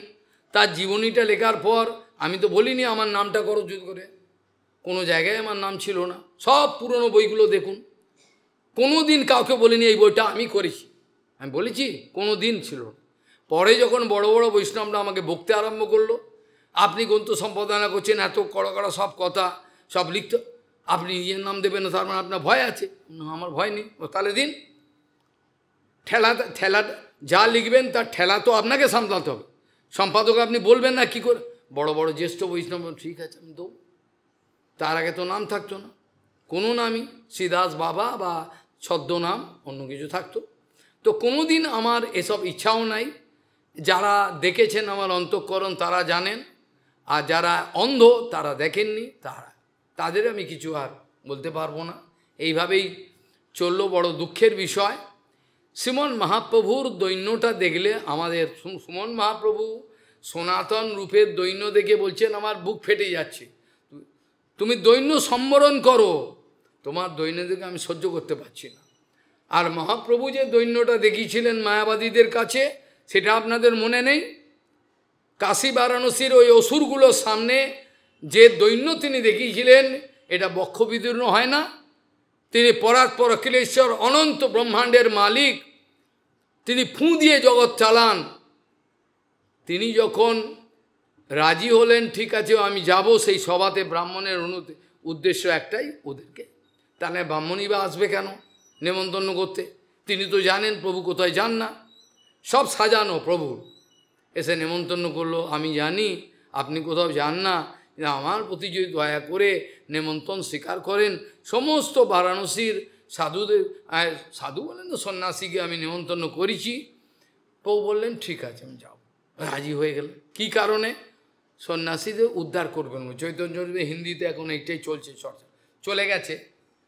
তার জীবনীটা লেখার পর আমি তো বলিনি আমার নামটা করজোর করে, কোনো জায়গায় আমার নাম ছিল না, সব পুরনো বইগুলো দেখুন, কোনো দিন কাউকে বলিনি এই বইটা আমি করেছি, আমি বলেছি কোনো দিন ছিল। পরে যখন বড় বড় বৈষ্ণবরা আমাকে বকতে আরম্ভ করলো, আপনি গ্রন্থ সম্পাদনা করছেন, এত কড়া কড়া সব কথা সব লিখতে, আপনি নিজের নাম দেবেন না, তার মানে আপনার ভয় আছে। আমার ভয় নেই, তাহলে দিন, ঠেলা যা লিখবেন তার ঠেলা তো আপনাকে সামলাতে হবে, সম্পাদক আপনি বলবেন না কি করে। বড় বড় জ্যেষ্ঠ বৈষ্ণব ঠিক আছে আমি দেবো, তার আগে তো নাম থাকতো না, কোনো নামই শ্রীদাস বাবা বা ছদ্মনাম অন্য কিছু থাকতো। তো কোনো দিন আমার এসব ইচ্ছাও নাই। যারা দেখেছেন আমার অন্তঃকরণ তারা জানেন, আর যারা অন্ধ তারা দেখেননি, তাদের আমি কিছু আর বলতে পারবো না। এইভাবেই চললো, বড় দুঃখের বিষয়। শ্রীমন মহাপ্রভুর দৈন্যটা দেখলে আমাদের, শ্রীমন মহাপ্রভু সনাতন রূপের দৈন্য দেখে বলছেন আমার বুক ফেটে যাচ্ছে, তুমি দৈন্য সম্বরণ করো, তোমার দৈন্য দেখে আমি সহ্য করতে পারছি না। আর মহাপ্রভু যে দৈন্যটা দেখিয়েছিলেন মায়াবাদীদের কাছে, সেটা আপনাদের মনে নেই? কাশী বারাণসীর ওই অসুরগুলোর সামনে যে দৈন্য তিনি দেখিয়েছিলেন, এটা বক্ষবিদীর্ণ হয় না? তিনি পরাৎপর অখিলেশ্বর অনন্ত ব্রহ্মাণ্ডের মালিক, তিনি ফুঁ দিয়ে জগৎ চালান। তিনি যখন রাজি হলেন, ঠিক আছে আমি যাব সেই সভাতে, ব্রাহ্মণের উদ্দেশ্য একটাই, ওদেরকে, তাহলে ব্রাহ্মণই বা আসবে কেন নেমন্তন্ন করতে? তিনি তো জানেন প্রভু কোথায় যান না, সব সাজানো প্রভুর। এসে নেমন্তন্ন করলো, আমি জানি আপনি কোথাও যান না, আমার প্রতি যদি দয়া করে নেমন্তন্ন স্বীকার করেন, সমস্ত বারাণসীর সাধুদের, সাধু বলেন তো সন্ন্যাসীকে আমি নেমন্তন্ন করেছি। প্রভু বললেন ঠিক আছে আমি যাব, রাজি হয়ে গেল। কি কারণে? সন্ন্যাসীদের উদ্ধার করবেন। চৈতন্য হিন্দিতে এখন এইটাই চলছে চর্চা, চলে গেছে।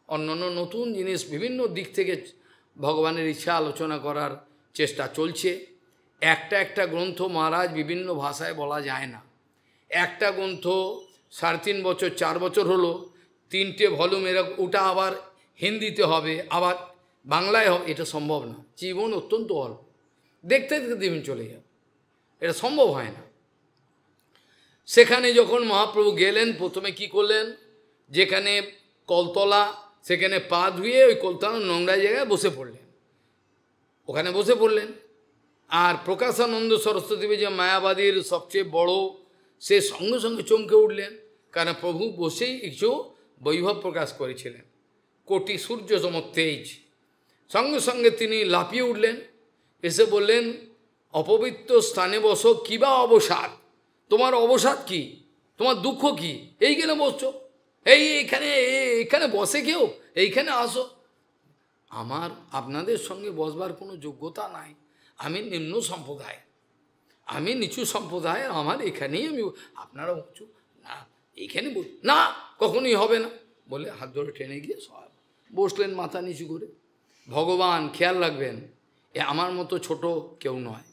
অন্যান্য নতুন জিনিস বিভিন্ন দিক থেকে ভগবানের ইচ্ছা আলোচনা করার চেষ্টা চলছে। একটা একটা গ্রন্থ মহারাজ বিভিন্ন ভাষায় বলা যায় না। একটা গ্রন্থ 3.5 বছর 4 বছর হলো, 3টে ভলিউম, এরকম, ওটা আবার হিন্দিতে হবে, আবার বাংলায় হবে, এটা সম্ভব না। জীবন অত্যন্ত অল্প, দেখতে দেখতে দিন চলে যাবে, এটা সম্ভব হয় না। সেখানে যখন মহাপ্রভু গেলেন, প্রথমে কি করলেন, যেখানে কলতলা, সেখানে পা ধুয়ে ওই কলতলার নোংরা জায়গায় বসে পড়লেন, ওখানে বসে পড়লেন। আর প্রকাশানন্দ সরস্বতী যে মায়াবাদীর সবচেয়ে বড়, সে সঙ্গে সঙ্গে চমকে উঠলেন, কারণ প্রভু বসেই কিছু বৈভব প্রকাশ করেছিলেন, কোটি সূর্য সম তেজ। সঙ্গে সঙ্গে তিনি লাফিয়ে উঠলেন, এসে বললেন অপবিত্র স্থানে বসো, কী বা অবসাদ, তোমার অবসাদ কি, তোমার দুঃখ কি, এইখানে বসছো, এইখানে বসে কেউ, এইখানে আসো। আমার আপনাদের সঙ্গে বসবার কোনো যোগ্যতা নাই, আমি নিম্ন সম্প্রদায়, আমি নিচু সম্প্রদায়, আমার এখানেই আমি, আপনারা উঁচু না, এইখানে না, কখনোই হবে না বলে হাত ধরে টেনে গিয়ে সব বসলেন মাথা নিচু করে। ভগবান খেয়াল রাখবেন, এ আমার মতো ছোট কেউ নয়।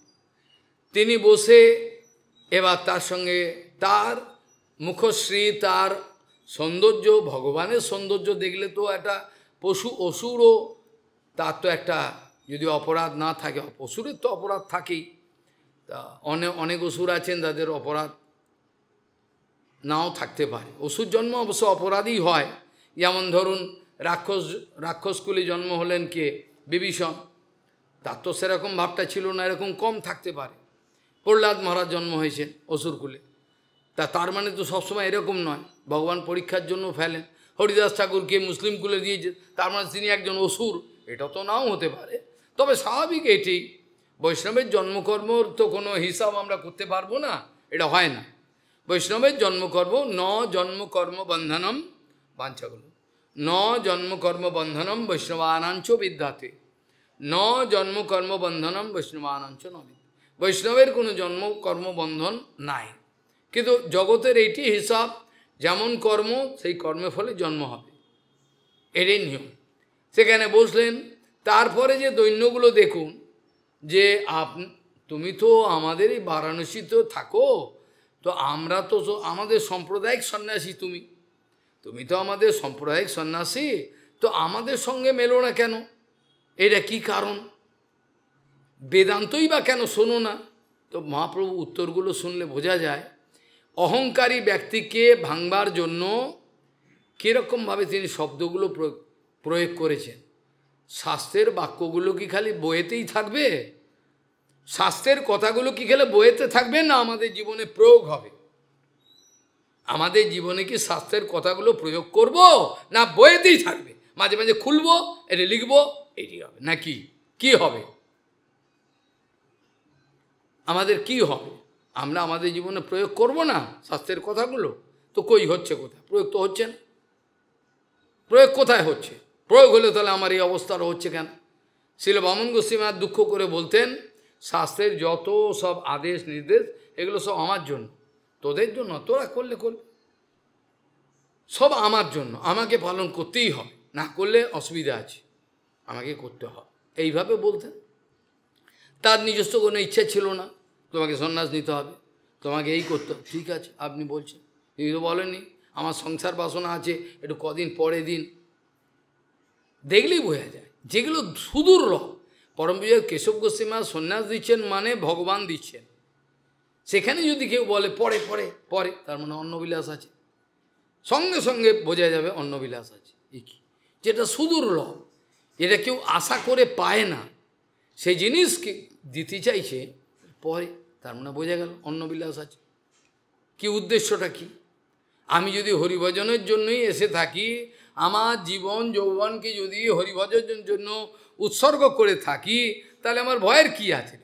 তিনি বসে এবার তার সঙ্গে তার মুখশ্রী, তার সৌন্দর্য, ভগবানের সৌন্দর্য দেখলে তো একটা পশু অসুরও, তার তো একটা যদি অপরাধ না থাকে, অসুরের তো অপরাধ থাকেই, তা অনেক অসুর আছেন তাদের অপরাধ নাও থাকতে পারে। অসুর জন্ম অবশ্য অপরাধই হয়, যেমন ধরুন রাক্ষসকুলে জন্ম হলেন কে, বিভীষণ, তার তো সেরকম ভাবটা ছিল না, এরকম কম থাকতে পারে। প্রহ্লাদ মহারাজ জন্ম হয়েছেন অসুরকুলে, তার মানে তো সবসময় এরকম নয়, ভগবান পরীক্ষার জন্য ফেলেন। হরিদাস ঠাকুরকে মুসলিম কুলে দিয়েছে, তার মানে তিনি একজন অসুর, এটা তো নাও হতে পারে। তবে স্বাভাবিক এটি, বৈষ্ণবের জন্মকর্মর তো কোনো হিসাব আমরা করতে পারবো না, এটা হয় না। বৈষ্ণবের জন্মকর্ম ন জন্মকর্ম বন্ধনম, বাঞ্ছাগুলো ন জন্মকর্ম বন্ধনম বৈষ্ণবানাঞ্চ বিদ্যাতে, ন জন্মকর্ম বন্ধনম বৈষ্ণবানাঞ্চ নবী। বৈষ্ণবের কোনো জন্ম কর্মবন্ধন নাই, কিন্তু জগতের এইটি হিসাব, যেমন কর্ম সেই কর্মের ফলে জন্ম হবে, এটাই নিয়ম। সেখানে বসলেন, তারপরে যে দৈন্যগুলো দেখুন, যে তুমি তো আমাদের এই বারাণসীতে থাকো, তো আমরা তো আমাদের সাম্প্রদায়িক সন্ন্যাসী, তুমি তো আমাদের সাম্প্রদায়িক সন্ন্যাসী, তো আমাদের সঙ্গে মেলো না কেন, এটা কি কারণ, বেদান্তই বা কেন শোনো না? তো মহাপ্রভু উত্তরগুলো শুনলে বোঝা যায়, অহংকারী ব্যক্তিকে ভাঙবার জন্য কীরকমভাবে তিনি শব্দগুলো প্রয়োগ করেছেন। শাস্ত্রের বাক্যগুলো কি খালি বইয়েতেই থাকবে? শাস্ত্রের কথাগুলো কি খালি বইয়েতে থাকবে, না আমাদের জীবনে প্রয়োগ হবে? আমাদের জীবনে কি শাস্ত্রের কথাগুলো প্রয়োগ করব, না বইয়েতেই থাকবে, মাঝে মাঝে খুলবো, এটা লিখবো, এটি হবে নাকি? কি হবে আমাদের, কি হবে? আমরা আমাদের জীবনে প্রয়োগ করব না শাস্ত্রের কথাগুলো? তো কই হচ্ছে, কোথায় প্রয়োগ? তো হচ্ছে না। প্রয়োগ কোথায় হচ্ছে? প্রয়োগ হলে তাহলে আমার এই অবস্থাটা হচ্ছে কেন? শ্রীল বামন গোস্বামী দুঃখ করে বলতেন, শাস্ত্রের যত সব আদেশ নির্দেশ, এগুলো সব আমার জন্য, তোদের জন্য, তোরা করলে করবে, সব আমার জন্য, আমাকে পালন করতেই হবে, না করলে অসুবিধা আছে, আমাকে করতে হবে, এইভাবে বলতেন। তার নিজস্ব কোনো ইচ্ছা ছিল না তোমাকে সন্ন্যাস নিতে হবে, তোমাকে এই করতে, ঠিক আছে আপনি বলছেন, এই তো বলেননি আমার সংসার বাসনা আছে, একটু কদিন পরে দিন। দেখলেই বোঝা যায় যেগুলো সুদূর্লভ। পরম বিজয় কেশব গোস্বামী সন্ন্যাস দিচ্ছেন মানে ভগবান দিচ্ছেন। সেখানে যদি কেউ বলে পরে পরে পরে, তার মানে অন্নবিলাস আছে, সঙ্গে সঙ্গে বোঝা যাবে অন্নবিলাস আছে। যেটা সুদূর্লভ, এটা কেউ আশা করে পায় না, সেই জিনিসকে দিতে চাইছে পরে, তার মানে বোঝা গেল অন্নবিলাস আছে। কি উদ্দেশ্যটা কি? আমি যদি হরিভজনের জন্যই এসে থাকি, আমার জীবন যৌবনকে যদি হরিভজনের জন্য উৎসর্গ করে থাকি, তাহলে আমার ভয়ের কি আছে?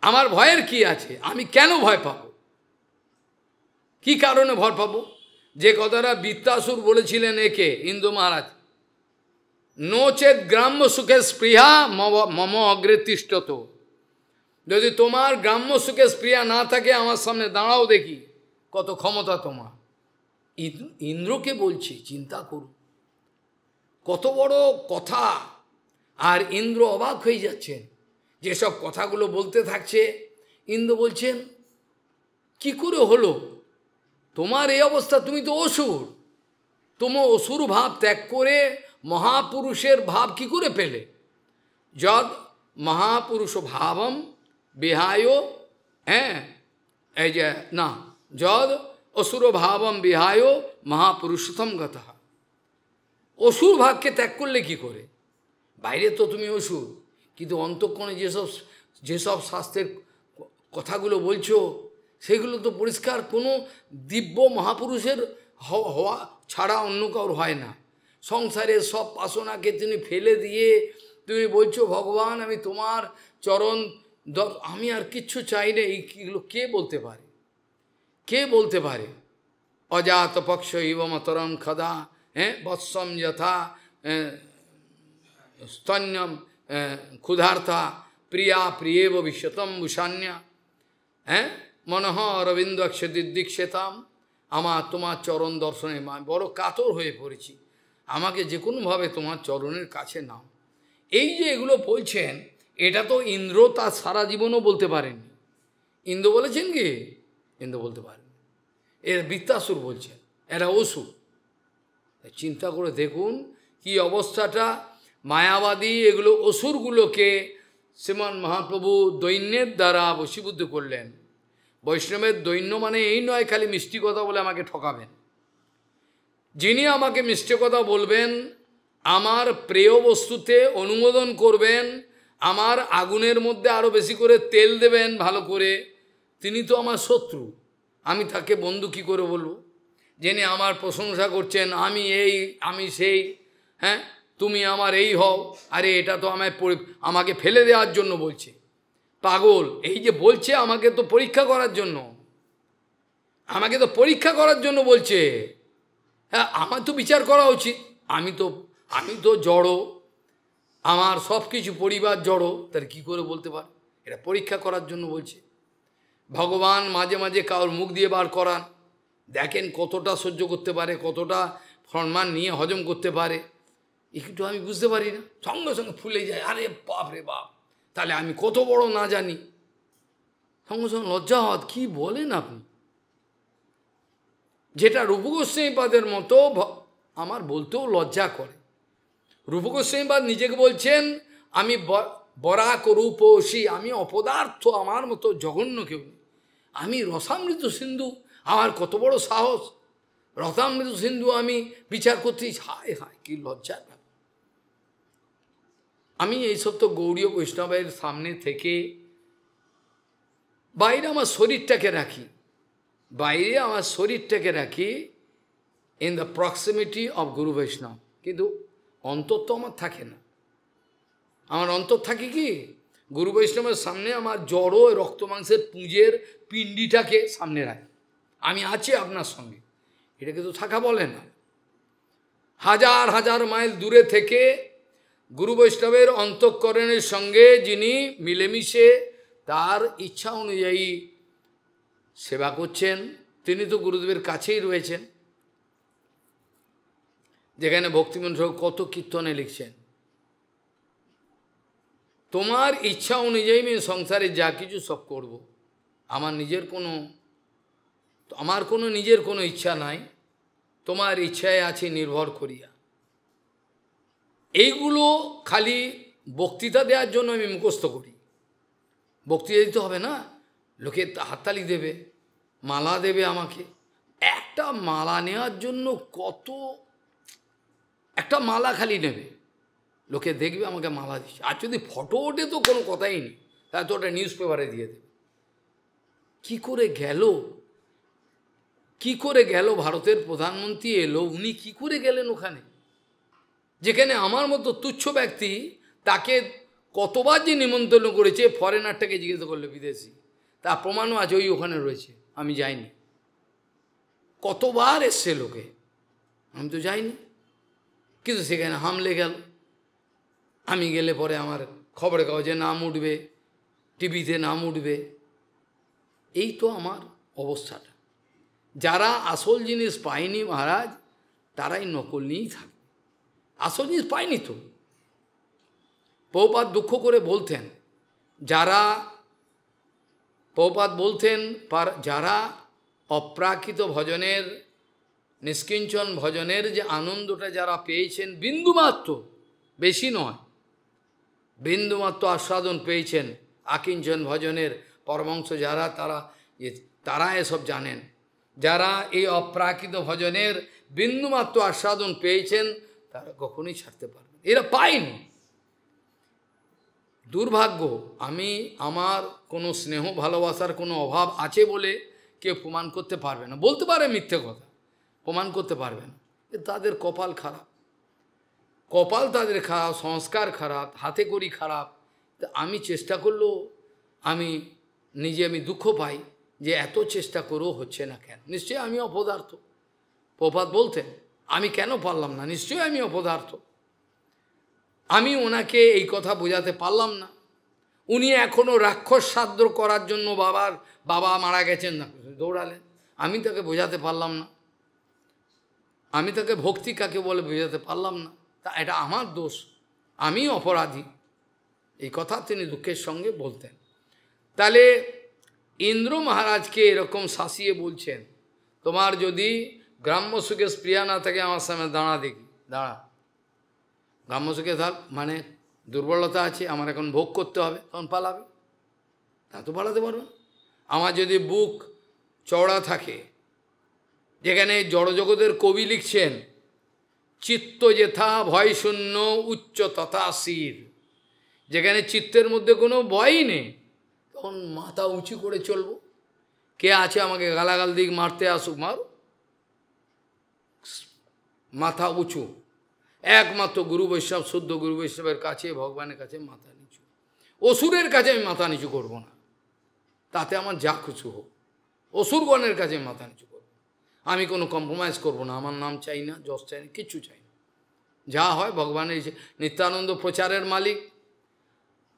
আমার ভয়ের কি আছে? আমি কেন ভয় পাব? কি কারণে ভয় পাবো? যে কথাটা বৃত্তাসুর বলেছিলেন একে, ইন্দ্র মহারাজ, নোচেত গ্রাম্য সুখের স্পৃহা মম অগ্রে তিষ্ঠত। যদি তোমার গ্রাম্য সুখের স্পৃহা না থাকে, আমার সামনে দাঁড়াও দেখি কত ক্ষমতা তোমার। ইন্দ্রকে বলছি, চিন্তা করুন কত বড় কথা। আর ইন্দ্র অবাক হয়ে যাচ্ছেন, যেসব কথাগুলো বলতে থাকছে। ইন্দ্র বলছেন কি করে হলো তোমার এই অবস্থা? তুমি তো অসুর, তোমার অসুর ভাব ত্যাগ করে মহাপুরুষের ভাব কি করে পেলে? যদ মহাপুরুষ ভাবম বিহায়, হ্যাঁ এই যে না, যদ অসুর ভাবম বিহায় মহাপুরুষোত্তম গত। অসুর ভাবকে ত্যাগ করলে কি করে? বাইরে তো তুমি অসুর, কিন্তু অন্তঃকরণে যেসব যেসব শাস্ত্রের কথাগুলো বলছো, সেগুলো তো পরিষ্কার কোনো দিব্য মহাপুরুষের হওয়া ছাড়া অন্য কারোর হয় না। সংসারের সব বাসনাকে তুমি ফেলে দিয়ে তুমি বলছো ভগবান আমি তোমার চরণ, আমি আর কিচ্ছু চাই না, এইগুলো কে বলতে পারে? কে বলতে পারে? অজাত পক্ষ ইব মতরম খদা, হ্যাঁ বৎসম যথা স্তন্যম ক্ষুধার্থা প্রিয়া প্রিয়েব বিশ্বতম ভূষান্যা, হ্যাঁ মনঃ অরবিন্দ দীক্ষেতাম। আমার তোমার চরণ দর্শনে বড় কাতর হয়ে পড়েছি, আমাকে যে কোনোভাবে তোমার চরণের কাছে নাও। এই যে এগুলো বলছেন, এটা তো ইন্দ্র তার সারা জীবনও বলতে পারেননি। ইন্দ্র বলেছেন কি? ইন্দ্র বলতে পারেন। এর বৃত্তাসুর বলছেন, এরা অসুর। চিন্তা করে দেখুন কি অবস্থাটা। মায়াবাদী এগুলো অসুরগুলোকে শ্রীমান মহাপ্রভু দৈন্যের দ্বারা বশীভূত করলেন। বৈষ্ণবের দৈন্য মানে এই নয় খালি মিষ্টি কথা বলে আমাকে ঠকাবেন। যিনি আমাকে মিষ্টি কথা বলবেন, আমার প্রেয় বস্তুতে অনুমোদন করবেন, আমার আগুনের মধ্যে আরও বেশি করে তেল দেবেন ভালো করে, তিনি তো আমার শত্রু। আমি তাকে বন্ধু কি করে বলবো? যিনি আমার প্রশংসা করছেন, আমি এই আমি সেই, হ্যাঁ তুমি আমার এই হও, আরে এটা তো আমাকে ফেলে দেওয়ার জন্য বলছে। পাগল, এই যে বলছে আমাকে তো পরীক্ষা করার জন্য, আমাকে তো পরীক্ষা করার জন্য বলছে। হ্যাঁ আমার তো বিচার করা উচিত, আমি তো জড়ো, আমার সব কিছু পরিবার জড়ো, তার কি করে বলতে পারে? এটা পরীক্ষা করার জন্য বলছে। ভগবান মাঝে মাঝে কারোর মুখ দিয়ে বার করান, দেখেন কতটা সহ্য করতে পারে, কতটা সম্মান নিয়ে হজম করতে পারে। একটু আমি বুঝতে পারি না, সঙ্গে সঙ্গে ফুলে যায়, আরে বাপ রে বাপ, তাহলে আমি কত বড় না জানি। সঙ্গে সঙ্গে লজ্জা হওয়া, কি বলেন আপনি? যেটা রূপ গোস্বামীপাদের মতো আমার বলতেও লজ্জা করে। রূপ গোস্বামীপাদ নিজেকে বলছেন আমি বরাক রূপসী, আমি অপদার্থ, আমার মতো জঘন্য কেউ নেই। আমি রসামৃত সিন্ধু, আমার কত বড় সাহস, রসামৃত সিন্ধু আমি বিচার করতে, হায় হায় কি লজ্জা। আমি এইসব তো গৌড়ীয় বৈষ্ণবের সামনে থেকে বাইরে আমার শরীরটাকে রাখি, বাইরে আমার শরীরটাকে রাখি ইন দ্য প্রক্সিমিটি অফ গুরু বৈষ্ণব, কিন্তু অন্তর তো আমার থাকে না। আমার অন্তর থাকে কি? গুরু বৈষ্ণবের সামনে আমার জড়ো রক্ত মাংসের পুঁজের পিণ্ডিটাকে সামনে রাখি, আমি আছি আপনার সঙ্গে, এটাকে তো থাকা বলে না। হাজার হাজার মাইল দূরে থেকে গুরু বৈষ্ণবের অন্তঃকরণের সঙ্গে যিনি মিলেমিশে তার ইচ্ছা অনুযায়ী সেবা করছেন, তিনি তো গুরুদেবের কাছেই রয়েছেন। যেখানে ভক্তিমন্ত্র কত কীর্তনে লিখছেন, তোমার ইচ্ছা অনুযায়ী আমি সংসারে যা কিছু সব করব, আমার নিজের কোনো ইচ্ছা নাই, তোমার ইচ্ছায় আছে নির্ভর করিয়া। এইগুলো খালি বক্তৃতা দেওয়ার জন্য আমি মুখস্থ করি। বক্তৃতা দিতে হবে না, লোকে হাততালি দেবে, মালা দেবে আমাকে। একটা মালা নেওয়ার জন্য একটা মালা খালি নেবে, লোকে দেখবে আমাকে মালা দিচ্ছে। আর যদি ফটো ওঠে তো কোনো কথাই নেই, তাহলে তো ওটা নিউজ পেপারে দিয়ে দেবে। কি করে গেল ভারতের প্রধানমন্ত্রী এলো, উনি কি করে গেলেন ওখানে, যেখানে আমার মতো তুচ্ছ ব্যক্তি তাকে কতবার যে নিমন্ত্রণ করেছে, ফরেনারটাকে জিজ্ঞাসা করলে বিদেশি, তা প্রমাণও আছে, ওখানে রয়েছে, আমি যাইনি। কতবার এসছে লোকে, আমি তো যাইনি, কিন্তু সেখানে হামলে গেল। আমি গেলে পরে আমার খবরের কাগজে নাম উঠবে, টিভিতে নাম উঠবে। এই তো আমার অবস্থাটা। যারা আসল জিনিস পায়নি মহারাজ, তারাই নকল নিয়েই থাকে। আসল জিনিস পায়নি তো। প্রভুপাদ দুঃখ করে বলতেন, যারা অপ্রাকৃত ভজনের, নিষ্কিঞ্চন ভজনের যে আনন্দটা যারা পেয়েছেন, বিন্দুমাত্র, বেশি নয়, বিন্দুমাত্র আস্বাদন পেয়েছেন আকিঞ্চন ভজনের পরমাংশ যারা, তারা এসব জানেন। যারা এই অপ্রাকৃত ভজনের বিন্দুমাত্র আস্বাদন পেয়েছেন, তারা কখনোই ছাড়তে পারবে, এরা পায়নি। দুর্ভাগ্য, আমার কোনো স্নেহ ভালোবাসার কোনো অভাব আছে বলে কেউ প্রমাণ করতে পারবে না। বলতে পারে মিথ্যে কথা, প্রমাণ করতে পারবে না। তাদের কপাল খারাপ, তাদের খারাপ, সংস্কার খারাপ, হাতে করি খারাপ। তা আমি চেষ্টা করলেও আমি দুঃখ পাই যে এত চেষ্টা করেও হচ্ছে না কেন। নিশ্চয়ই আমি অপদার্থ। প্রভুপাদ বলতেন, আমি কেন পারলাম না, নিশ্চয়ই আমি অপদার্থ। আমি ওনাকে এই কথা বোঝাতে পারলাম না। উনি এখনও রাক্ষস সাধ্য করার জন্য বাবা মারা গেছেন না দৌড়ালেন। আমি তাকে বোঝাতে পারলাম না, আমি তাকে ভক্তি কাকে বলে বোঝাতে পারলাম না। তা এটা আমার দোষ, আমি অপরাধী, এই কথা তিনি দুঃখের সঙ্গে বলতেন। তাহলে ইন্দ্র মহারাজকে এরকম শাসিয়ে বলছেন, তোমার যদি গ্রাম্য সুখে স্প্রিয়া না থাকে, আমার সামনে দাঁড়া, দেখি দাঁড়া। গ্রাম্য সুখে থাক মানে দুর্বলতা আছে, আমার এখন ভোগ করতে হবে, তখন পালাবে, তা তো পালাতে পারবে না। আমার যদি বুক চওড়া থাকে, যেখানে জড়জগতের কবি লিখছেন, চিত্ত যেথা ভয় শূন্য উচ্চ তথা শির, যেখানে চিত্তের মধ্যে কোনো ভয়ই নেই, তখন মাথা উঁচু করে চলব। কে আছে আমাকে গালাগাল দিক, মারতে আসুক, মার, মাথা উঁচু। একমাত্র গুরু বৈষ্ণব, শুদ্ধ গুরু বৈষ্ণবের কাছে, ভগবানের কাছে মাথা নিচু। অসুরের কাছে আমি মাথা নিচু করব না, তাতে আমার যা কিছু হোক। অসুরগণের কাছে মাথা নিচু করব, আমি কোনো কম্প্রোমাইজ করব না। আমার নাম চাই না, যশ চাই না, কিচ্ছু চাই না। যা হয় ভগবানের। নিত্যানন্দ প্রচারের মালিক,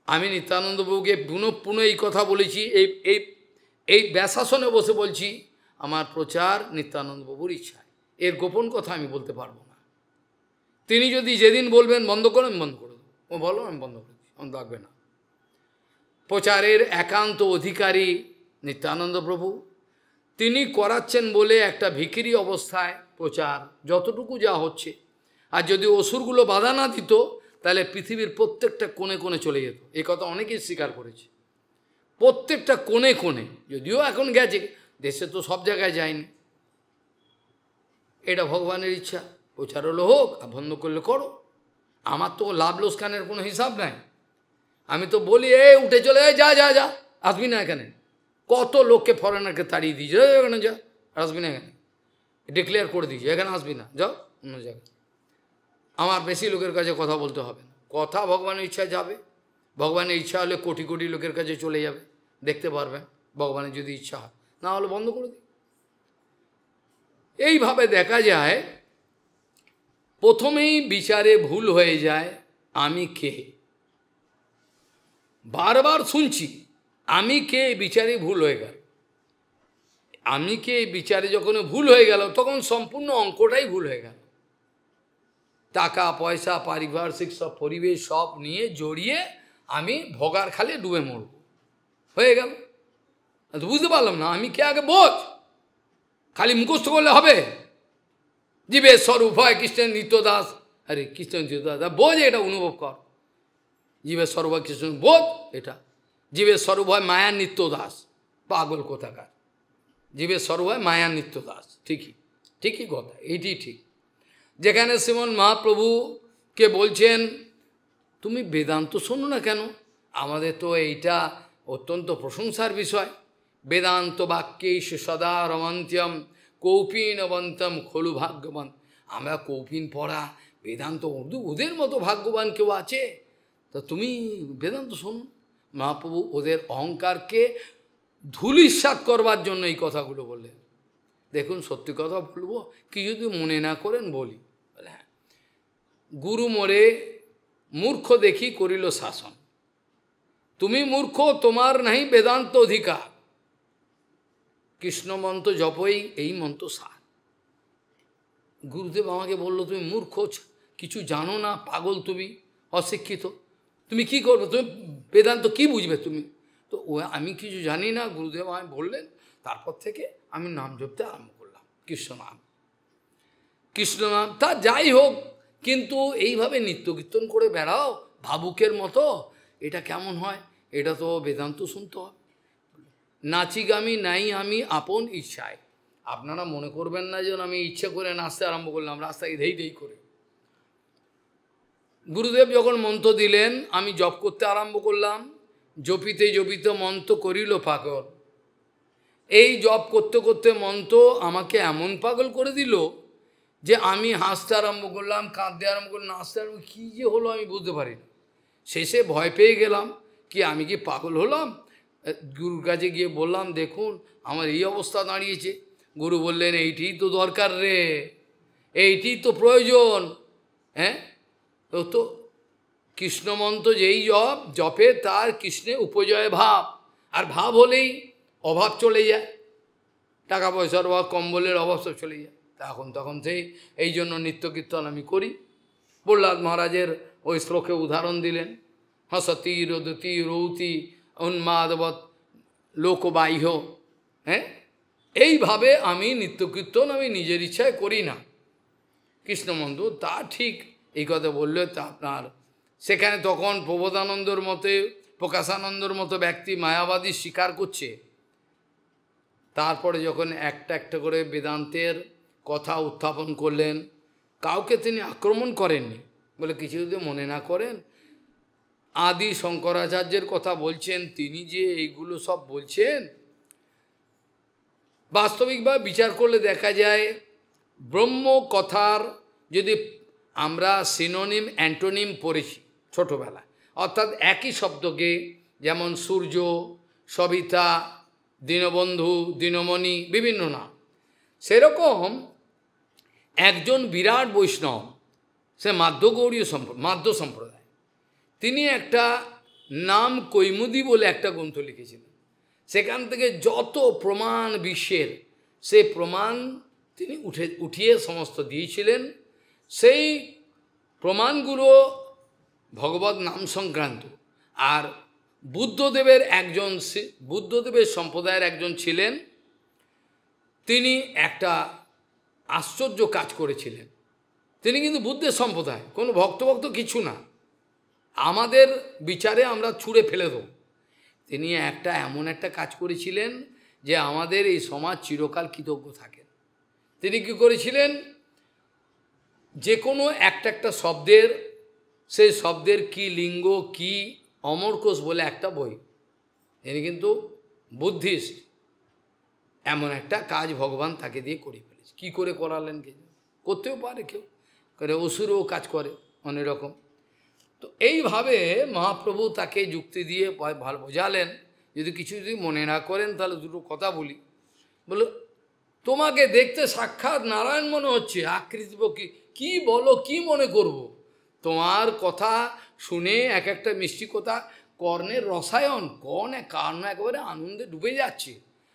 আমি নিত্যানন্দ বাবুকে পুনঃ এই কথা বলেছি, এই ব্যাসাসনে বসে বলছি, আমার প্রচার নিত্যানন্দ বাবুর ইচ্ছায়, এর গোপন কথা আমি বলতে পারবো না। তিনি যদি যেদিন বলবেন বন্ধ করো, আমি বন্ধ করে দেবো। ও বলো, আমি বন্ধ করে দিই, আমার লাগবে না। প্রচারের একান্ত অধিকারী নিত্যানন্দ প্রভু, তিনি করাচ্ছেন বলে একটা ভিখিরি অবস্থায় প্রচার যতটুকু যা হচ্ছে। আর যদি অসুরগুলো বাধা না দিত, তাহলে পৃথিবীর প্রত্যেকটা কোণে কোণে চলে যেত। এই কথা অনেকেই স্বীকার করেছে, প্রত্যেকটা কোণে কোণে। যদিও এখন গেছে, দেশে তো সব জায়গায় যায়নি। এটা ভগবানের ইচ্ছা, প্রচার হলো হোক, আর বন্ধ করলে করো। আমার তো লাভ লোকসানের কোনো হিসাব নাই। আমি তো বলি, উঠে চলে যা যা যা, আসবি না এখানে। কত লোককে ফরেনারকে তাড়িয়ে দিয়েছে, এখানে যা, আসবি না এখানে, ডিক্লেয়ার করে দিয়েছে, এখানে আসবি না, যাও অন্য জায়গায়। আমার বেশি লোকের কাছে কথা বলতে হবে না, কথা ভগবানের ইচ্ছায় যাবে। ভগবানের ইচ্ছা হলে কোটি কোটি লোকের কাছে চলে যাবে, দেখতে পারবেন, ভগবানের যদি ইচ্ছা হয়। না হলে বন্ধ করে দিই। এইভাবে দেখা যায়, প্রথমেই বিচারে ভুল হয়ে যায়, আমি কে। বারবার শুনছি, আমি কে, বিচারে ভুল হয়ে গেল। আমি কে বিচারে যখন ভুল হয়ে গেল, তখন সম্পূর্ণ অঙ্কটাই ভুল হয়ে গেল। টাকা পয়সা, পারিপার্শ্বিক সব পরিবেশ সব নিয়ে জড়িয়ে আমি ভোগার খালে ডুবে মরব, হয়ে গেল। তো বুঝতে পারলাম না, আমি কে আগে বোঝ, খালি মুখস্থ করলে হবে? জীবের স্বরূপ হয় কৃষ্ণের নিত্যদাস, আরে কৃষ্ণ নিত্যদাস বোঝ, এটা অনুভব কর। জীবের স্বরূপ হয় কৃষ্ণ, বোঝ এটা। জীবের স্বরূপ হয় মায়ার নিত্যদাস, পাগল কোথাকার। জীবের স্বরূপ হয় মায়ার নিত্যদাস, ঠিকই ঠিকই কথা, এইটি ঠিক। যেখানে শ্রীমন মহাপ্রভুকে বলছেন তুমি বেদান্ত শোনো না কেন? আমাদের তো এইটা অত্যন্ত প্রশংসার বিষয়। বেদান্ত বাক্যেশ সদা রমন্ত্যম কৌপিনবন্তম খলু ভাগ্যবান। আমরা কৌপিন পড়া বেদান্ত ওদের মতো ভাগ্যবান কেউ আছে? তা তুমি বেদান্ত শোনো। মহাপ্রভু ওদের অহংকারকে ধূলিসাৎ করবার জন্য এই কথাগুলো বললেন। দেখুন সত্যি কথা বলবো, কি যদি মনে না করেন বলি। বলে হ্যাঁ, গুরু মোরে মূর্খ দেখি করিল শাসন। তুমি মূর্খ, তোমার নাই বেদান্ত অধিকার। কৃষ্ণ মন্ত্র জপই এই মন্ত্র সার। গুরুদেব আমাকে বলল তুমি মূর্খ, কিছু জানো না, পাগল তুমি, অশিক্ষিত, তুমি কি করবে, তুমি বেদান্ত কি বুঝবে তুমি? তো আমি কিছু জানি না, গুরুদেব আমায় বললেন। তারপর থেকে আমি নাম জপতে আরম্ভ করলাম, কৃষ্ণ নাম, কৃষ্ণ নাম। তা যাই হোক, কিন্তু এইভাবে নিত্য কীর্তন করে বেড়াও ভাবুকের মতো, এটা কেমন হয়? এটা তো বেদান্ত শুনতে হয়। নাচিগামি নাই আমি আপন ইচ্ছায়। আপনারা মনে করবেন না যেন আমি ইচ্ছা করে নাচতে আরম্ভ করলাম রাস্তায় ধেই ধেই করে। গুরুদেব যখন মন্ত্র দিলেন আমি জপ করতে আরম্ভ করলাম। জপিতে জপিতে মন্ত্র করিল পাগল। এই জপ করতে করতে মন্ত্র আমাকে এমন পাগল করে দিল যে আমি হাসতে আরম্ভ করলাম, কাঁদতে আরম্ভ করলাম, নাচতে আরম্ভ, কী যে হলো আমি বুঝতে পারি না। শেষে ভয় পেয়ে গেলাম, কি আমি কি পাগল হলাম? গুরুর কাছে গিয়ে বললাম দেখুন আমার এই অবস্থা দাঁড়িয়েছে। গুরু বললেন এইটি তো দরকার রে, এইটি তো প্রয়োজন। হ্যাঁ, তো কৃষ্ণমন্ত্র যেই জপে তার কৃষ্ণে উপজয় ভাব, আর ভাব হলেই অভাব চলে যায়, টাকা পয়সার অভাব, কম্বলের অভাব সব চলে যায়। তখন সেই এই জন্য নিত্য কীর্তন আমি করি। প্রহ্লাদ মহারাজের ওই শ্লোকে উদাহরণ দিলেন, হসতি রোদতি রৌতি উন্মাদবৎ লোকবাহ্য। হ্যাঁ, এইভাবে আমি নিত্য কীর্তন আমি নিজের ইচ্ছায় করি না। কৃষ্ণমন্ত্র তা ঠিক, এই কথা বললে তা আপনার সেখানে তখন প্রবোধানন্দর মতে, প্রকাশানন্দর মতো ব্যক্তি মায়াবাদী স্বীকার করছে। তারপরে যখন একটা একটা করে বেদান্তের কথা উত্থাপন করলেন, কাউকে তিনি আক্রমণ করেননি। বলে কিছু যদি মনে না করেন, আদি শঙ্করাচার্যের কথা বলছেন, তিনি যে এইগুলো সব বলছেন, বাস্তবিকভাবে বিচার করলে দেখা যায় ব্রহ্ম কথার যদি আমরা সিনোনিম অ্যান্টোনিম পড়েছি ছোটবেলায়, অর্থাৎ একই শব্দকে, যেমন সূর্য, সবিতা, দীনবন্ধু, দীনমণি, বিভিন্ন নাম, সেরকম একজন বিরাট বৈষ্ণব, সে মাধ্যগৌড়ীয় মাধ্য সম্প্রদায়, তিনি একটা নাম কৈমুদি বলে একটা গ্রন্থ লিখেছিলেন। সেখান থেকে যত প্রমাণ বিশ্বের, সেই প্রমাণ তিনি উঠিয়ে সমস্ত দিয়েছিলেন। সেই প্রমাণগুলো ভগবত নাম সংক্রান্ত। আর বুদ্ধদেবের সম্প্রদায়ের একজন ছিলেন, তিনি একটা আশ্চর্য কাজ করেছিলেন। তিনি কিন্তু বুদ্ধের সম্প্রদায়, কোনো ভক্ত কিছু না, আমাদের বিচারে আমরা ছুঁড়ে ফেলে দেব। তিনি এমন একটা কাজ করেছিলেন যে আমাদের এই সমাজ চিরকাল কৃতজ্ঞ থাকেন। তিনি কি করেছিলেন, যে কোনো একটা শব্দের, সেই শব্দের কি লিঙ্গ কি, অমরকোষ বলে একটা বই, তিনি কিন্তু বুদ্ধিস্ট, এমন একটা কাজ ভগবান তাকে দিয়ে করে ফেলেছে। কী করে করালেন কে, করতেও পারে কেউ, করে অসুরও কাজ করে অনেক রকম। তো এইভাবে মহাপ্রভু তাকে যুক্তি দিয়ে ভালো বোঝালেন। যদি মনে না করেন তাহলে দুটো কথা বলি। বলো, তোমাকে দেখতে সাক্ষাৎ নারায়ণ মনে হচ্ছে, আকৃতি কি বলো, কি মনে করব? তোমার কথা শুনে এক একটা মিষ্টি কথা, কর্ণের রসায়ন, কর্ণ একেবারে আনন্দে ডুবে যাচ্ছে।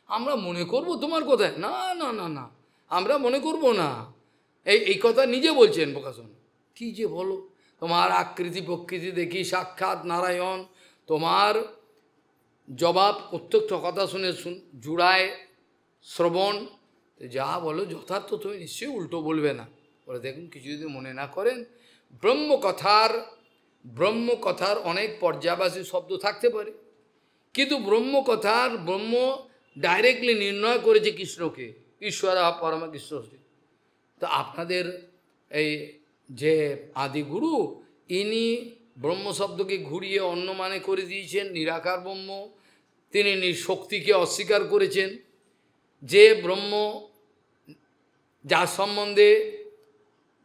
আমরা মনে করব তোমার কথায়? না না না না, আমরা মনে করব না। এই কথা নিজে বলছেন প্রকাশন। কি যে বলো, তোমার আকৃতি প্রকৃতি দেখি সাক্ষাৎ নারায়ণ, তোমার জবাব, প্রত্যেকটা কথা শুনে জুড়ায় শ্রবণ, যা বলো যথার্থ, তুমি নিশ্চয়ই উল্টো বলবে না। বলে দেখুন, কিছু যদি মনে না করেন, ব্রহ্মকথার অনেক পর্যায়বাসী শব্দ থাকতে পারে, কিন্তু ব্রহ্ম ডাইরেক্টলি নির্ণয় করেছে কৃষ্ণকে, ঈশ্বরা পরমা কৃষ্ণ। তো আপনাদের এই যে আদিগুরু, ইনি ব্রহ্ম শব্দকে ঘুরিয়ে অন্য মানে করে দিয়েছেন, নিরাকার ব্রহ্ম। তিনি শক্তিকে অস্বীকার করেছেন। যে ব্রহ্ম, যার সম্বন্ধে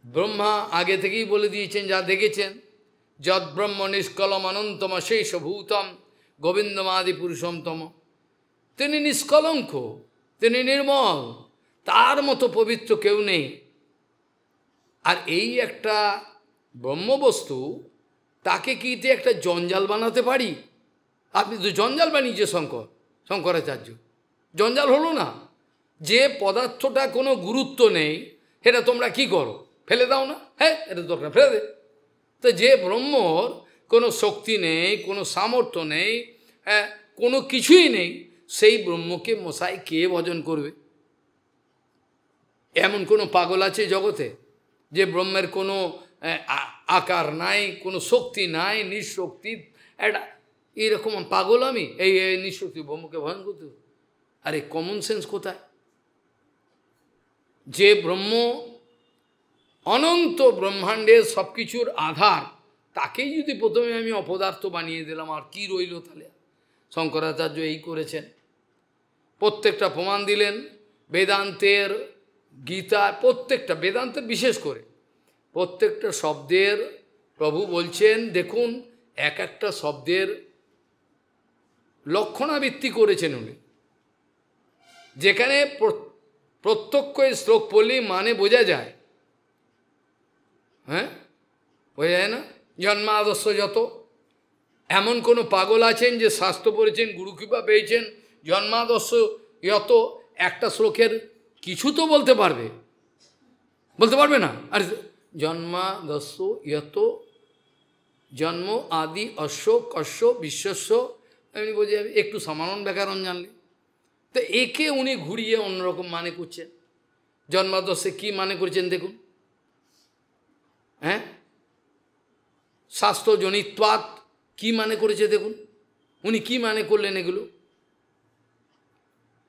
ব্রহ্মা আগে থেকেই বলে দিয়েছেন, যা দেখেছেন, যৎ ব্রহ্ম নিষ্কলম অনন্তম শেষভূতম গোবিন্দমাদি পুরুষমতম, তিনি নিষ্কলঙ্ক, তিনি নির্মল, তার মতো পবিত্র কেউ নেই। আর এই একটা ব্রহ্মবস্তু, তাকে কি একটা জঞ্জাল বানাতে পারি? আপনি তো জঞ্জাল বানিয়েছে শঙ্করাচার্য, জঞ্জাল হলো না? যে পদার্থটা কোনো গুরুত্ব নেই, সেটা তোমরা কি করো? ফেলে দাও না? হ্যাঁ, এটা দরকার, ফেলে দে। তো যে ব্রহ্মর কোনো শক্তি নেই, কোনো সামর্থ্য নেই, হ্যাঁ, কোনো কিছুই নেই, সেই ব্রহ্মকে মশাই কে ভজন করবে? এমন কোনো পাগল আছে জগতে যে ব্রহ্মের কোনো আকার নাই, কোনো শক্তি নাই, নিঃশক্তি, একটা এরকম পাগল আমি এই নিঃশক্তি ব্রহ্মকে ভজন করতে? আরে কমন সেন্স কোথায়? যে ব্রহ্ম অনন্ত ব্রহ্মাণ্ডের সব কিছুর আধার, তাকেই যদি প্রথমে আমি অপদার্থ বানিয়ে দিলাম, আর কি রইল তাহলে? শঙ্করাচার্য এই করেছেন, প্রত্যেকটা প্রমাণ দিলেন। বেদান্তের, গীতা, প্রত্যেকটা বেদান্তের বিশেষ করে প্রত্যেকটা শব্দের প্রভু বলছেন, দেখুন এক একটা শব্দের লক্ষণাবৃত্তি করেছেন উনি। যেখানে প্রত্যক্ষ শ্লোক পড়লেই মানে বোঝা যায়, হ্যাঁ, বোঝা যায় না? জন্মাদর্শ যত, এমন কোনো পাগল আছেন যে শাস্ত্র পড়েছেন, গুরুকৃপা পেয়েছেন, জন্মাদর্শ যত একটা শ্লোকের কিছু তো বলতে পারবে? বলতে পারবে না? আর জন্মাদস্য ইয়ত, জন্ম আদি অশ্ব কশ্য বিশ্বস্ব, এমনি বোঝা যাবে একটু সাধারণ ব্যাকরণ জানলে। তো একে উনি ঘুরিয়ে অন্যরকম মানে করছেন। জন্মাদর্শে কি মানে করেছেন দেখুন, হ্যাঁ, শাস্ত্রজনিত্বাৎ কি মানে করেছে দেখুন, উনি কি মানে করলেন এগুলো?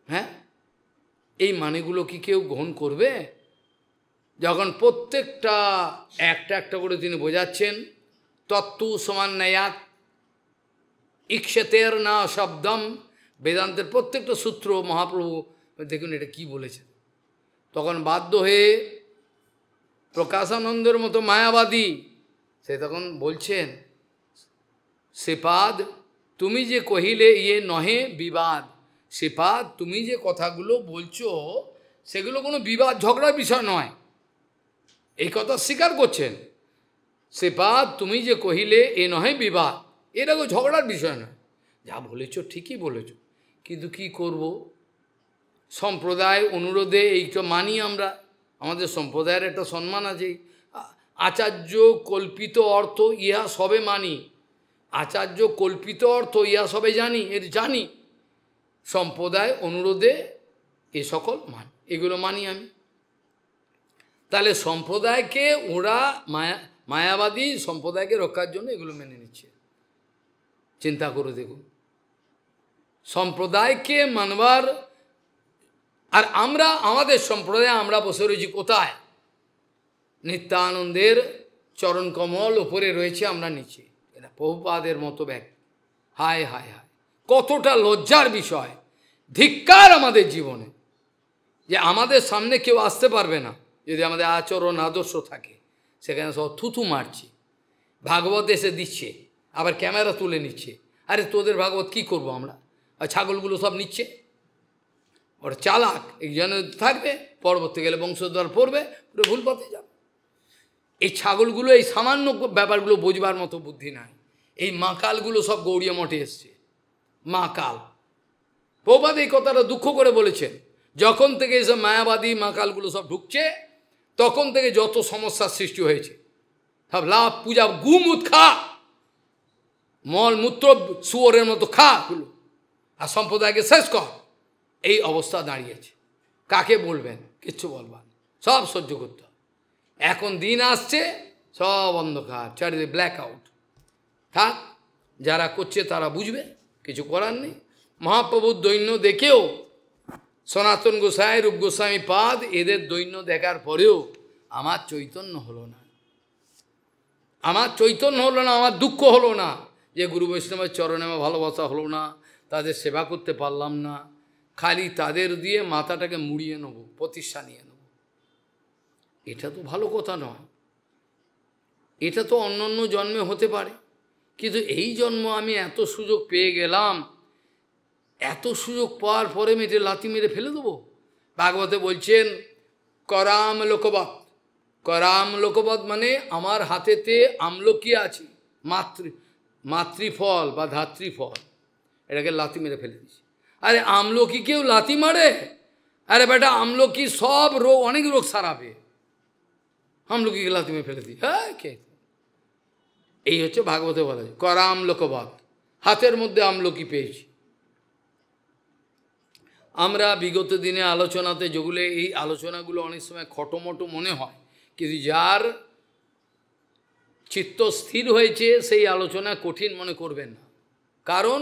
হ্যাঁ, এই মানেগুলো কি কেউ গ্রহণ করবে? যখন প্রত্যেকটা একটা একটা করে তিনি বোঝাচ্ছেন, তত্ত্ব সমান ন্যায়াত ইক্ষতের না শব্দম, বেদান্তের প্রত্যেকটা সূত্র মহাপ্রভু দেখুন এটা কি বলেছে। তখন বাধ্য হয়ে প্রকাশানন্দের মতো মায়াবাদী, সে তখন বলছেন, শ্রীপাদ তুমি যে কহিলে ইয়ে নহে বিবাদ, শ্রীপাদ তুমি যে কথাগুলো বলছো সেগুলো কোনো বিবাদ ঝগড়ার বিষয় নয়, এই কথা স্বীকার করছেন। শ্রীপাদ তুমি যে কহিলে এ নহে বিবাদ, এটা কোনো ঝগড়ার বিষয় নয়, যা বলেছ ঠিকই বলেছ, কিন্তু কি করব, সম্প্রদায় অনুরোধে এইটা মানি আমরা, আমাদের সম্প্রদায়ের একটা সম্মান আছে। আচার্য কল্পিত অর্থ ইহা সবে মানি, আচার্য কল্পিত অর্থ ইহা সবে জানি, এর জানি, সম্প্রদায় অনুরোধে এ সকল মানি, এগুলো মানি আমি। তাহলে সম্প্রদায়কে ওরা মায়াবাদী সম্প্রদায়কে রক্ষার জন্য এগুলো মেনে নিচ্ছে। চিন্তা করে দেখুন, সম্প্রদায়কে মানবার, আর আমরা আমাদের সম্প্রদায়ে আমরা বসে রয়েছি কোথায়? নিত্যানন্দের চরণ কমল ওপরে রয়েছে, আমরা নিচে। এটা প্রভুপাদের মতো ব্যক্তি, হায় হায় হায়, কতটা লজ্জার বিষয়, ধিক্কার আমাদের জীবনে, যে আমাদের সামনে কেউ আসতে পারবে না যদি আমাদের আচরণ আদর্শ থাকে, সেখানে সব থুথু মারছি, ভাগবত এসে দিচ্ছে, আবার ক্যামেরা তুলে নিচ্ছে। আরে তোদের ভাগবত কি করব আমরা? আর ছাগলগুলো সব নিচ্ছে, ওরা চালাক, একজনে থাকবে, পরবর্তী গেলে বংশধর পড়বে, পুরো ভুল পথে যাবে। এই ছাগলগুলো এই সামান্য ব্যাপারগুলো বোঝবার মতো বুদ্ধি নাই। এই মাকালগুলো সব গৌড়ীয় মঠে এসছে, মাকাল। প্রভুপাদ এই কথাটা দুঃখ করে বলেছেন, যখন থেকে এসব মায়াবাদী মাকালগুলো সব ঢুকছে, তখন থেকে যত সমস্যার সৃষ্টি হয়েছে। সব লাভ পূজা, গুমুত খা, মল মূত্র শুয়োরের মতো খা, আর সম্প্রদায়কে শেষ কর, এই অবস্থা দাঁড়িয়েছে। কাকে বলবেন? কিচ্ছু বলবেন, সব সহ্য করতে হবে। এখন দিন আসছে, সব অন্ধকার, চারিদিকে ব্ল্যাক আউট। থাক, যারা করছে তারা বুঝবে, কিছু করার নেই। মহাপ্রভুর দৈন্য দেখেও, সনাতন গোসাই, রূপ গোস্বামী পাদ, এদের দৈন্য দেখার পরেও আমার চৈতন্য হলো না। আমার চৈতন্য হলো না, আমার দুঃখ হলো না যে গুরু বৈষ্ণবের চরণে আমার ভালোবাসা হলো না, তাদের সেবা করতে পারলাম না। খালি তাদের দিয়ে মাথাটাকে মুড়িয়ে নেব, প্রতিষ্ঠা নিয়ে নেব। এটা তো ভালো কথা নয়। এটা তো অন্য অন্য জন্মে হতে পারে, কিন্তু এই জন্ম আমি এত সুযোগ পেয়ে গেলাম, এত সুযোগ পাওয়ার পরে মেয়েটে লাথি মেরে ফেলে দেবো? ভাগবতে বলছেন করাম লোকবৎ। করাম লোকবৎ মানে আমার হাতেতে আমলকি আছে, মাতৃফল বা ধাত্রীফল, এটাকে লাথি মেরে ফেলে দিচ্ছে। আরে আমলকি কেউ লাথি মারে? আরে বেটা, আমলকি সব রোগ, অনেক রোগ সারাবে, আমলকিকে লাথি মেরে ফেলে দিই? হ্যাঁ, কে? এই হচ্ছে ভাগবতে বলা যায় করাম লোকবৎ, হাতের মধ্যে আমলকি পেয়েছি। আমরা বিগত দিনে আলোচনাতে যেগুলো, এই আলোচনাগুলো অনেক সময় খটোমটো মনে হয়, কিন্তু যার চিত্ত স্থির হয়েছে সেই আলোচনা কঠিন মনে করবেন না। কারণ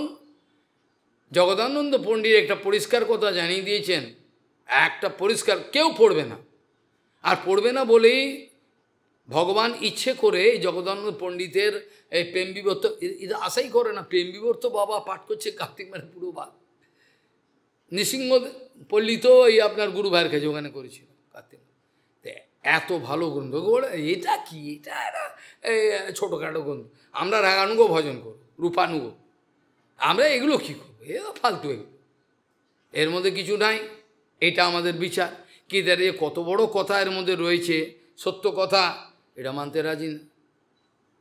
জগদানন্দ পণ্ডিত একটা পরিষ্কার কথা জানিয়ে দিয়েছেন, একটা পরিষ্কার, কেউ পড়বে না। আর পড়বে না বলেই ভগবান ইচ্ছে করে জগদানন্দ পণ্ডিতের এই প্রেম বিবর্ত, এটা আশাই করে না। প্রেম বিবর্ত বাবা পাঠ করছে কার্তিক মানে পুরো বাদ। নৃসিংহ পল্লী তো এই আপনার গুরু ভাইয়ের কাছে ওখানে করেছিল কার্তিক, এত ভালো গ্রন্থ। এটা কি, এটা একটা ছোটোখাটো গ্রন্থ। আমরা রাগানুগ ভজন করব, রূপানুগ, আমরা এগুলো কী করবো? এ ফালতু, এগুলো এর মধ্যে কিছু নাই। এটা আমাদের বিচার কি দাঁড়িয়ে কত বড় কথা এর মধ্যে রয়েছে, সত্য কথা, এটা মানতে রাজি না।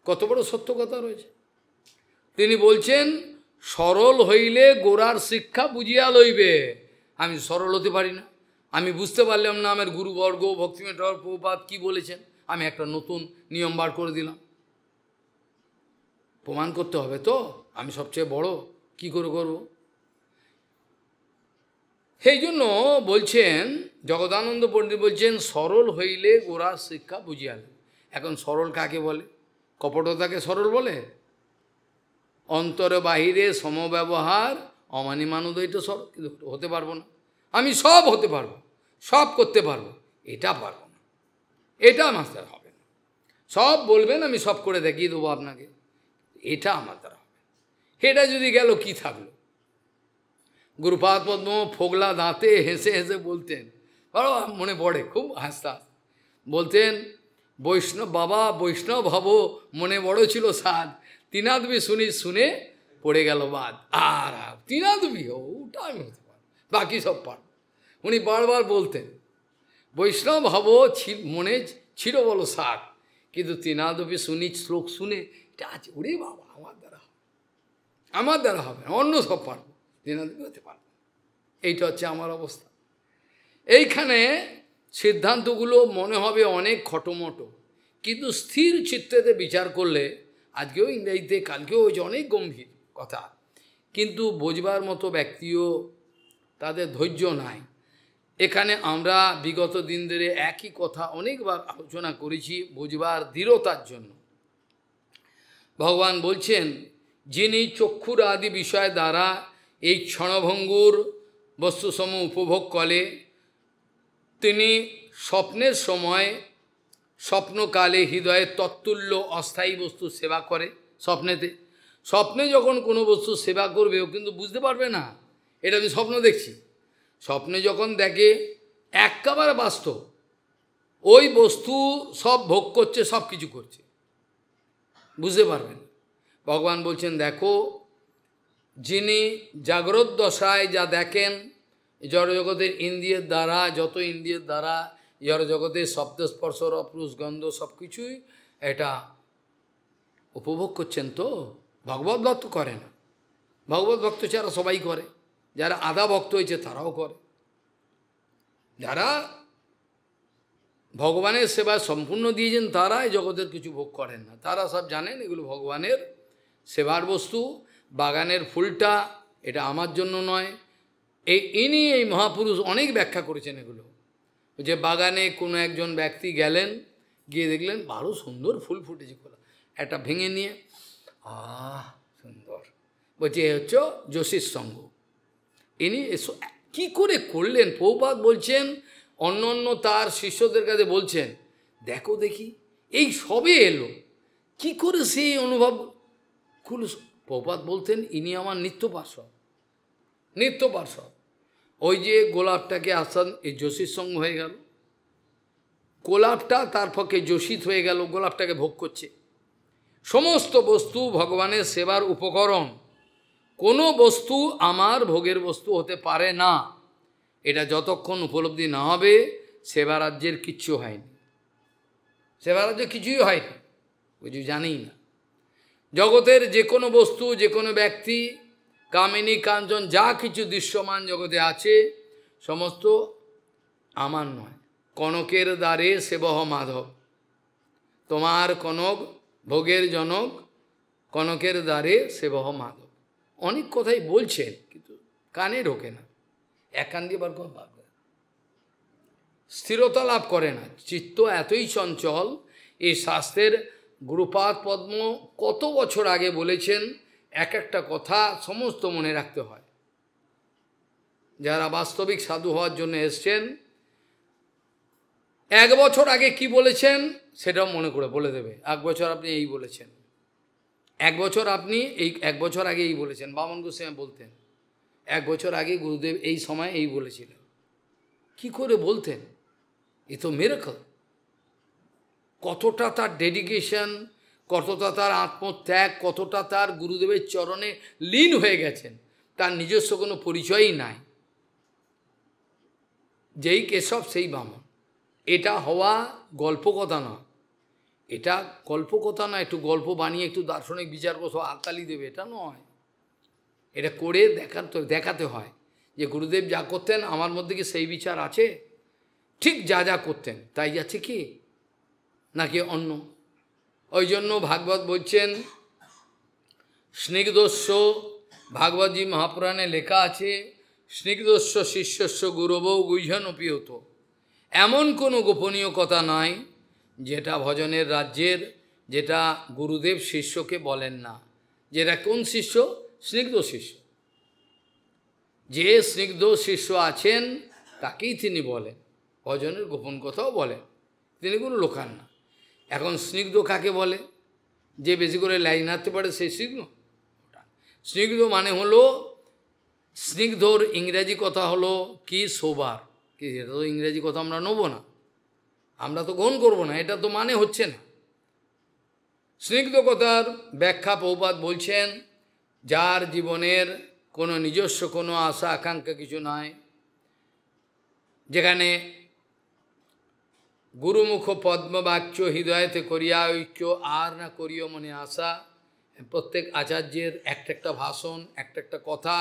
কত বড় সত্য কথা রয়েছে। তিনি বলছেন সরল হইলে গোড়ার শিক্ষা বুঝিয়া লইবে। আমি সরল হতে পারি না, আমি বুঝতে পারলাম না আমার গুরুবর্গ ভক্তিমেন্দ্র প্রভুপাদ কি বলেছেন, আমি একটা নতুন নিয়ম বার করে দিলাম। প্রমাণ করতে হবে তো আমি সবচেয়ে বড়, কি করে করব? সেই জন্য বলছেন জগদানন্দ পণ্ডিত বলছেন সরল হইলে গোড়ার শিক্ষা বুঝিয়া লইবে। এখন সরল কাকে বলে? কপটতাকে সরল বলে? অন্তরে বাহিরে সমব্যবহার অমানি মানদই তো সরল, কিন্তু হতে পারবো না। আমি সব হতে পারবো, সব করতে পারবো, এটা পারবো না, এটা আমার দ্বারা হবে না। সব বলবেন আমি সব করে দেখিয়ে দেবো আপনাকে, এটা আমার দ্বারা হবে। এটা যদি গেল কি থাকলো? গুরুপাদ পদ্ম ফোগলা দাঁতে হেসে হেসে বলতেন, বড় মনে পড়ে, খুব হাসতা, বলতেন বৈষ্ণব বাবা, বৈষ্ণব ভাব মনে বড় ছিল সাদ, তিনাদবি শুনি শুনে পড়ে গেল বাদ। আর তিনাদবি ওটা আমি হতে পারবো, বাকি সব পারব। উনি বারবার বলতেন বৈষ্ণব ভাব মনে ছিল বলো সাদ, কিন্তু তিনাদবি শুনি শ্লোক শুনে এটা আছে, ওরে বাবা আমার দ্বারা হবে, আমার দ্বারা হবে না, অন্য সব পারবো, তিনাদবি হতে পারবো। এইটা হচ্ছে আমার অবস্থা। এইখানে সিদ্ধান্তগুলো মনে হবে অনেক খটোমটো, কিন্তু স্থির চিত্তেতে বিচার করলে, আজকেও ইংরেজিতে কালকেও হয়েছে অনেক গম্ভীর কথা, কিন্তু বোঝবার মতো ব্যক্তিও তাদের ধৈর্য নাই। এখানে আমরা বিগত দিন ধরে একই কথা অনেকবার আলোচনা করেছি বোঝবার দৃঢ়তার জন্য। ভগবান বলছেন যিনি চক্ষুর আদি বিষয় দ্বারা এই ক্ষণভঙ্গুর বস্তুসমূহ উপভোগ করে, তিনি স্বপ্নের সময় স্বপ্নকালে হৃদয়ের তত্তুল্য অস্থায়ী বস্তু সেবা করে। স্বপ্নে যখন কোনো বস্তু সেবা করবে ও কিন্তু বুঝতে পারবে না এটা আমি স্বপ্ন দেখছি। স্বপ্নে যখন দেখে একেবারে বাস্তব, ওই বস্তু সব ভোগ করছে, সব কিছু করছে, বুঝতে পারবেন। ভগবান বলছেন দেখো, যিনি জাগ্রত দশায় যা দেখেন জড়জগতের ইন্দ্রিয়ের দ্বারা, যত ইন্দ্রিয়ের দ্বারা জড়জগতের শব্দ স্পর্শ রস গন্ধ সব কিছুই এটা উপভোগ করছেন, তো ভগবত ভক্ত করে না। ভগবত ভক্ত ছাড়া সবাই করে, যারা আধা ভক্ত হয়েছে তারাও করে। যারা ভগবানের সেবা সম্পূর্ণ দিয়েছেন তারা এই জগতের কিছু ভোগ করেন না, তারা সব জানেন এগুলো ভগবানের সেবার বস্তু। বাগানের ফুলটা এটা আমার জন্য নয়। ইনি এই মহাপুরুষ অনেক ব্যাখ্যা করেছেন এগুলো। যে বাগানে কোনো একজন ব্যক্তি গেলেন, গিয়ে দেখলেন ভালো সুন্দর ফুল ফুটেছে, একটা ভেঙে নিয়ে সুন্দর, বলছে এ হচ্ছে যোশীর সঙ্গ। ইনি কি করে করলেন? প্রভুপাদ বলছেন, অন্য অন্য তার শিষ্যদের কাছে বলছেন, দেখো দেখি এই সবে এলো, কি করে সেই অনুভব করল? প্রভুপাদ বলতেন ইনি আমার নিত্য পার্শ্বদ, নিত্য পার্শ্বদ। ওই যে গোলাপটাকে আসান, এই যোশীর সঙ্গ হয়ে গেল, গোলাপটা তার পক্ষে যোশিত হয়ে গেল, গোলাপটাকে ভোগ করছে। সমস্ত বস্তু ভগবানের সেবার উপকরণ, কোনো বস্তু আমার ভোগের বস্তু হতে পারে না। এটা যতক্ষণ উপলব্ধি না হবে, সেবারাজ্যের কিচ্ছু হয়নি, সেবারাজ্য কিছুই হয়নি, কিছু জানেই না। জগতের যে কোনো বস্তু, যে কোনো ব্যক্তি, কামিনী কাঞ্চন যা কিছু দৃশ্যমান জগতে আছে, সমস্ত আমার নয়। কনকের দ্বারে সেবহ মাধব, তোমার কনক ভোগের জনক, কনকের দ্বারে সেবহ মাধব। অনেক কথাই বলছেন, কিন্তু কানে ঢোকে না, এক কান দিয়ে বার করে ভাববে, স্থিরতা লাভ করে না। চিত্ত এতই চঞ্চল। এই শাস্ত্রের গুরুপাদ পদ্ম কত বছর আগে বলেছেন, এক একটা কথা সমস্ত মনে রাখতে হয়। যারা বাস্তবিক সাধু হওয়ার জন্য এসছেন, 1 বছর আগে কি বলেছেন সেটাও মনে করে বলে দেবে। 1 বছর আপনি এই বলেছেন, 1 বছর আপনি এই 1 বছর আগে এই বলেছেন। বামন গোস্বামী বলতেন 1 বছর আগে গুরুদেব এই সময় এই বলেছিলেন। কি করে বলতেন? এ তো মিরাকল। কতটা তার ডেডিকেশন, কতটা তার আত্মত্যাগ, কতটা তার গুরুদেবের চরণে লীন হয়ে গেছেন, তার নিজস্ব কোনো পরিচয়ই নাই। যেই কেশব সেই বামন। এটা হওয়া গল্পকথা নয়, এটা গল্পকথা নয়, একটু গল্প বানিয়ে একটু দার্শনিক বিচার করতে আলতালি দেবে, এটা নয়। এটা করে দেখাতে হয় যে গুরুদেব যা করতেন আমার মধ্যে কি সেই বিচার আছে, ঠিক যা যা করতেন তাই যাচ্ছে কি, নাকি অন্য। ওই জন্য ভাগবত বলছেন, স্নিগ্ধস্য, ভাগবতী মহাপুরাণে লেখা আছে, স্নিগ্ধস্য শিষ্যস্য গুরবৌ গুহ্যনপি হতো। এমন কোনো গোপনীয় কথা নাই যেটা ভজনের রাজ্যের, যেটা গুরুদেব শিষ্যকে বলেন না। যেটা কোন শিষ্য? স্নিগ্ধ শিষ্য। যে স্নিগ্ধ শিষ্য আছেন তাকেই তিনি বলেন, ভজনের গোপন কথাও বলেন, তিনি কোনো লোকান না। এখন স্নিগ্ধ কাকে বলে? যে বেশি করে লাইন হাঁটতে পারে সেই স্নিগ্ধ। স্নিগ্ধ মানে হলো, স্নিগ্ধর ইংরেজি কথা হলো কি? সোবার। কি, এটা তো ইংরেজি কথা আমরা নেব না, আমরা তো গ্রহণ করবো না, এটা তো মানে হচ্ছে না। স্নিগ্ধ কথার ব্যাখ্যা প্রভুপাদ বলছেন, যার জীবনের কোনো নিজস্ব কোনো আশা আকাঙ্ক্ষা কিছু নাই, যেখানে গুরুমুখ পদ্মবাক্য হৃদয়তে করিয়া ঐক্য, আর না করিও মনে আশা। প্রত্যেক আচার্যের একটা একটা ভাষণ, একটা একটা কথা,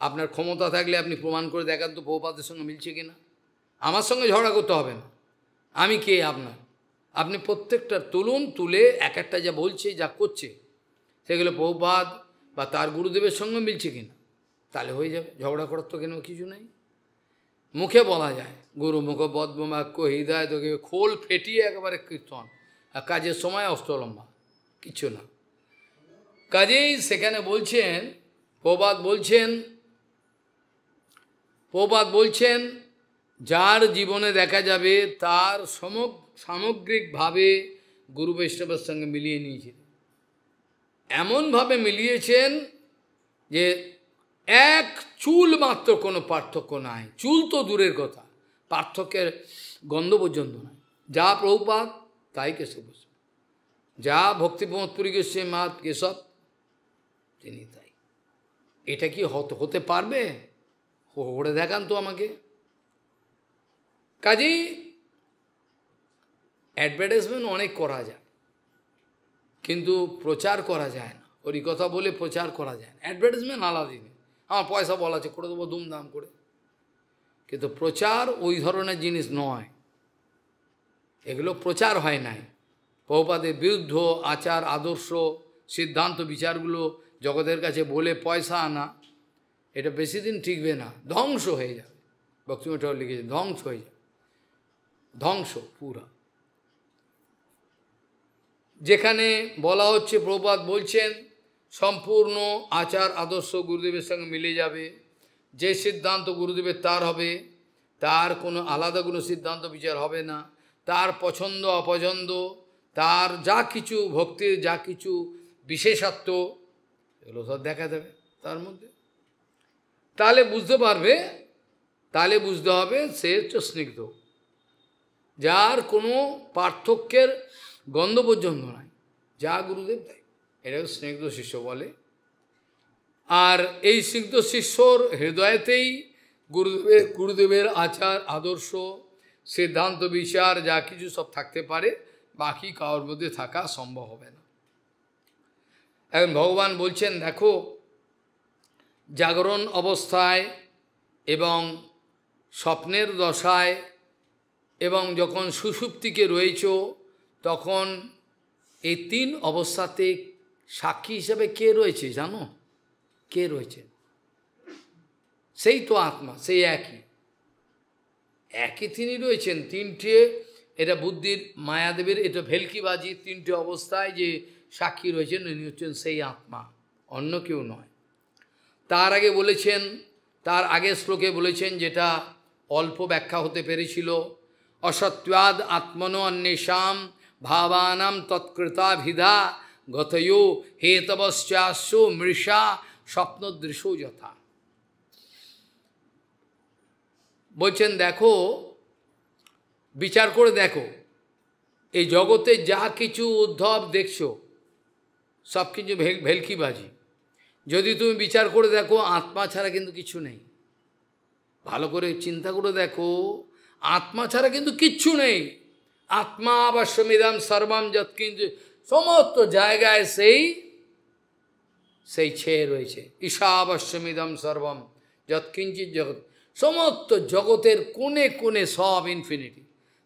আপনার ক্ষমতা থাকলে আপনি প্রমাণ করে দেখান তো প্রভুপাদের সঙ্গে মিলছে কিনা। আমার সঙ্গে ঝগড়া করতে হবে না, আমি কে আপনার। আপনি প্রত্যেকটা তুলুন, তুলে এক একটা যা বলছে যা করছে সেগুলো প্রভুপাদ বা তার গুরুদেবের সঙ্গে মিলছে কিনা, তাহলে হয়ে যাবে। ঝগড়া করার তো কেন কিছু নেই। মুখে বলা যায় গুরু মুখ পদ্মবাক্য হৃদয়, তোকে খোল ফেটিয়ে একেবারে কীর্তন, আর কাজের সময় অস্তলম্বা কিছু না। কাজেই সেখানে বলছেন, প্রভুপাদ বলছেন যার জীবনে দেখা যাবে তার সামগ্রিকভাবে গুরু বৈষ্ণবের সঙ্গে মিলিয়ে নিয়েছেন। এমনভাবে মিলিয়েছেন যে এক চুল মাত্র কোনো পার্থক্য নাই। চুল তো দূরের কথা, পার্থক্যের গন্ধ পর্যন্ত নাই। যা প্রভুপাদ তাই কেশব, যা ভক্তিপ্রমোদ পুরী গোস্বামী কেশব তিনি তাই। এটা কি হতে পারবে? করে দেখান তো আমাকে। কাজেই অ্যাডভার্টাইজমেন্ট অনেক করা যায়, কিন্তু প্রচার করা যায় না। ওরই কথা বলে প্রচার করা যায় না। অ্যাডভার্টাইজমেন্ট আলাদা দিনে, আমার পয়সা বলা আছে করে দেবো ধুমধাম করে, কিন্তু প্রচার ওই ধরনের জিনিস নয়। এগুলো প্রচার হয় নাই। প্রভুপাদের বিরুদ্ধ আচার আদর্শ সিদ্ধান্ত বিচারগুলো জগতের কাছে বলে পয়সা আনা, এটা বেশি দিন টিকবে না, ধ্বংস হয়ে যাবে। ভক্তিবিনোদ ঠাকুর লিখেছে ধ্বংস হয়ে যাবে, ধ্বংস পুরা। যেখানে বলা হচ্ছে, প্রভুপাদ বলছেন সম্পূর্ণ আচার আদর্শ গুরুদেবের সঙ্গে মিলে যাবে, যে সিদ্ধান্ত গুরুদেবের তার হবে, তার কোনো আলাদা কোনো সিদ্ধান্ত বিচার হবে না, তার পছন্দ অপছন্দ, তার যা কিছু ভক্তির যা কিছু বিশেষত্ব, এগুলো সব দেখা দেবে তার মধ্যে। তাহলে বুঝতে পারবে, তাহলে বুঝতে হবে সে হচ্ছে স্নিগ্ধ, যার কোনো পার্থক্যের গন্ধ পর্যন্ত নাই, যা গুরুদেব দেয়, এটাকে স্নিগ্ধ শিষ্য বলে। আর এই স্নিগ্ধ শিষ্যর হৃদয়তেই গুরুদেবের আচার আদর্শ সিদ্ধান্ত বিচার যা কিছু সব থাকতে পারে, বাকি কারোর মধ্যে থাকা সম্ভব হবে না। এখন ভগবান বলছেন দেখো, জাগরণ অবস্থায় এবং স্বপ্নের দশায় এবং যখন সুষুপ্তিকে রয়েছ, তখন এই তিন অবস্থাতে সাক্ষী হিসাবে কে রয়েছে জানো? কে রয়েছে? সেই তো আত্মা, সেই একই একই তিনি রয়েছেন। তিনটে, এটা বুদ্ধির মায়াদেবীর এটা ভেলকিবাজি, তিনটে অবস্থায় যে সাক্ষী রয়েছেন উনি হচ্ছেন সেই আত্মা, অন্য কেউ নয়। তার আগে বলেছেন, তার আগের শ্লোকে বলেছেন, যেটা অল্প ব্যাখ্যা হতে পেরেছিল, অসত্বাদ আত্মনো অন্বেষাম ভাবানাম তৎকৃতাভিধা গতয়ো হেতবশ্চাস্য মৃষা স্বপ্নদৃশ যথা। বলছেন দেখো, বিচার করে দেখো, এই জগতে যা কিছু উদ্ধব দেখছো সব কিছু ভেলকিবাজি। যদি তুমি বিচার করে দেখো, আত্মা ছাড়া কিন্তু কিছু নেই। ভালো করে চিন্তা করে দেখো, আত্মা ছাড়া কিন্তু কিচ্ছু নেই। আত্মা অবশ্যমিদম সর্বম যৎকিঞ্চিৎ, সমস্ত জায়গায় সেই ছেয়ে রয়েছে। ঈশাবশ্যমিদম সর্বম যৎকিঞ্চিৎ জগৎ, সমস্ত জগতের কোণে কোণে সব ইনফিনিটি,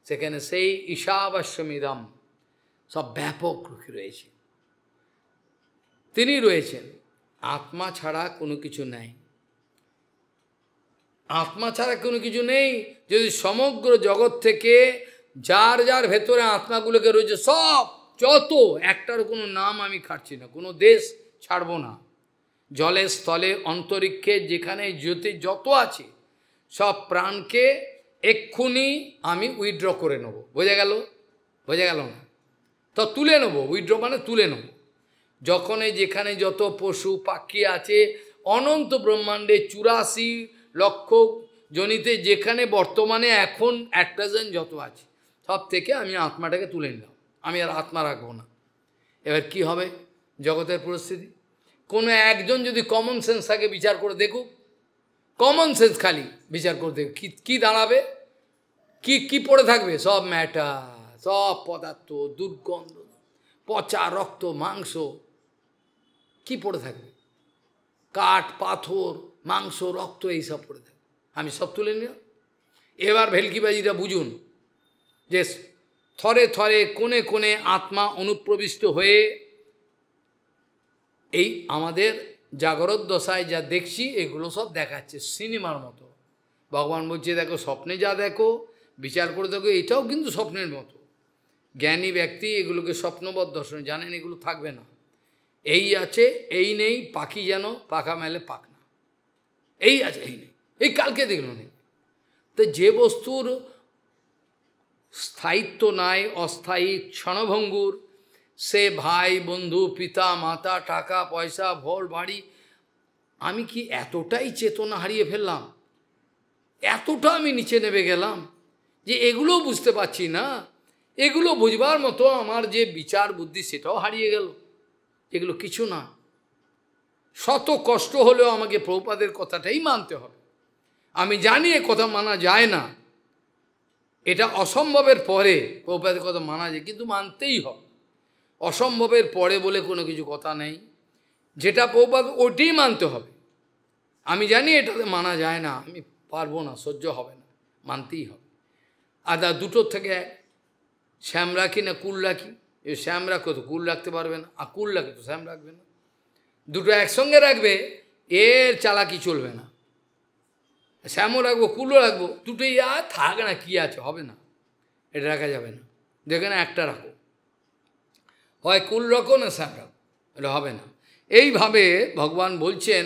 সেখানে সেই ঈশাবশ্যমিদম সব ব্যাপক রয়েছে, তিনি রয়েছেন। আত্মা ছাড়া কোনো কিছু নেই, আত্মা ছাড়া কোনো কিছু নেই। যদি সমগ্র জগৎ থেকে যার যার ভেতরে আত্মাগুলোকে রয়েছে সব, যত, একটার কোনো নাম আমি খাটছি না, কোনো দেশ ছাড়বো না, জলে স্থলে অন্তরিক্ষে যেখানে যত আছে সব প্রাণকে এক্ষুনি আমি উইথড্র করে নেব। বোঝা গেল? বোঝা গেল না? তো তুলে নেব, উইথড্র মানে তুলে নেব। যখনই যেখানে যত পশু পাখি আছে অনন্ত ব্রহ্মাণ্ডে 84 লক্ষ জনিতে যেখানে বর্তমানে এখন অ্যাট প্রেজেন্ট যত আছে সব থেকে আমি আত্মাটাকে তুলে নিলাম, আমি আর আত্মা রাখবো না। এবার কি হবে জগতের পরিস্থিতি? কোনো একজন যদি কমন সেন্স থাকে বিচার করে দেখুক, কমন সেন্স খালি বিচার করে দেখুক, কি দাঁড়াবে? কি পড়ে থাকবে? সব ম্যাটার, সব পদার্থ, দুর্গন্ধ, পচা রক্ত মাংস, কি পড়ে থাকবে? কাঠ পাথর মাংস রক্ত এইসব পড়ে থাকবে, আমি সব তুলে নিলাম। এবার ভেলকিবাজিটা বুঝুন যে থরে থরে কোণে কোণে আত্মা অনুপ্রবিষ্ট হয়ে এই আমাদের জাগরত দশায় যা দেখছি এগুলো সব দেখাচ্ছে সিনেমার মতো। ভগবান বলছে দেখো, স্বপ্নে যা দেখো বিচার করে দেখো, এটাও কিন্তু স্বপ্নের মতো। জ্ঞানী ব্যক্তি এগুলোকে স্বপ্নবৎ দর্শন জানেন, এগুলো থাকবে না। এই আছে এই নেই, পাখি যেন পাখা মেলে পাক না, এই আছে এই নেই, এই কালকে দেখলো নেই। তো যে বস্তুর স্থায়িত্ব নাই, অস্থায়ী ক্ষণভঙ্গুর, সে ভাই বন্ধু পিতা মাতা টাকা পয়সা ভোর বাড়ি, আমি কি এতটাই চেতনা হারিয়ে ফেললাম, এতটা আমি নিচে নেমে গেলাম যে এগুলো বুঝতে পারছি না, এগুলো বুঝবার মতো আমার যে বিচার বুদ্ধি সেটাও হারিয়ে গেল। এগুলো কিছু না, শত কষ্ট হলেও আমাকে প্রভুপাদের কথাটাই মানতে হবে। আমি জানি এ কথা মানা যায় না, এটা অসম্ভবের পরে প্রভুপাদের কথা মানা যায়, কিন্তু মানতেই হবে। অসম্ভবের পরে বলে কোনো কিছু কথা নেই, যেটা প্রভুপাদ ওইটাই মানতে হবে। আমি জানি এটাতে মানা যায় না, আমি পারবো না, সহ্য হবে না, মানতেই হবে। আর দুটোর থেকে শ্যাম রাখি না কুল রাখি, এ শ্যাম রাখো তো কুল রাখতে পারবে না, আর কুল রাখে তো শ্যাম রাখবে না, দুটো একসঙ্গে রাখবে এর চালাকি চলবে না, শ্যামও রাখবো কুলও রাখবো, দুটোই আর থাক না, কি আছে, হবে না, এটা রাখা যাবে না, দেখে না একটা রাখো, হয় কুল রাখো না শ্যাম রাখো, এটা হবে না। এইভাবে ভগবান বলছেন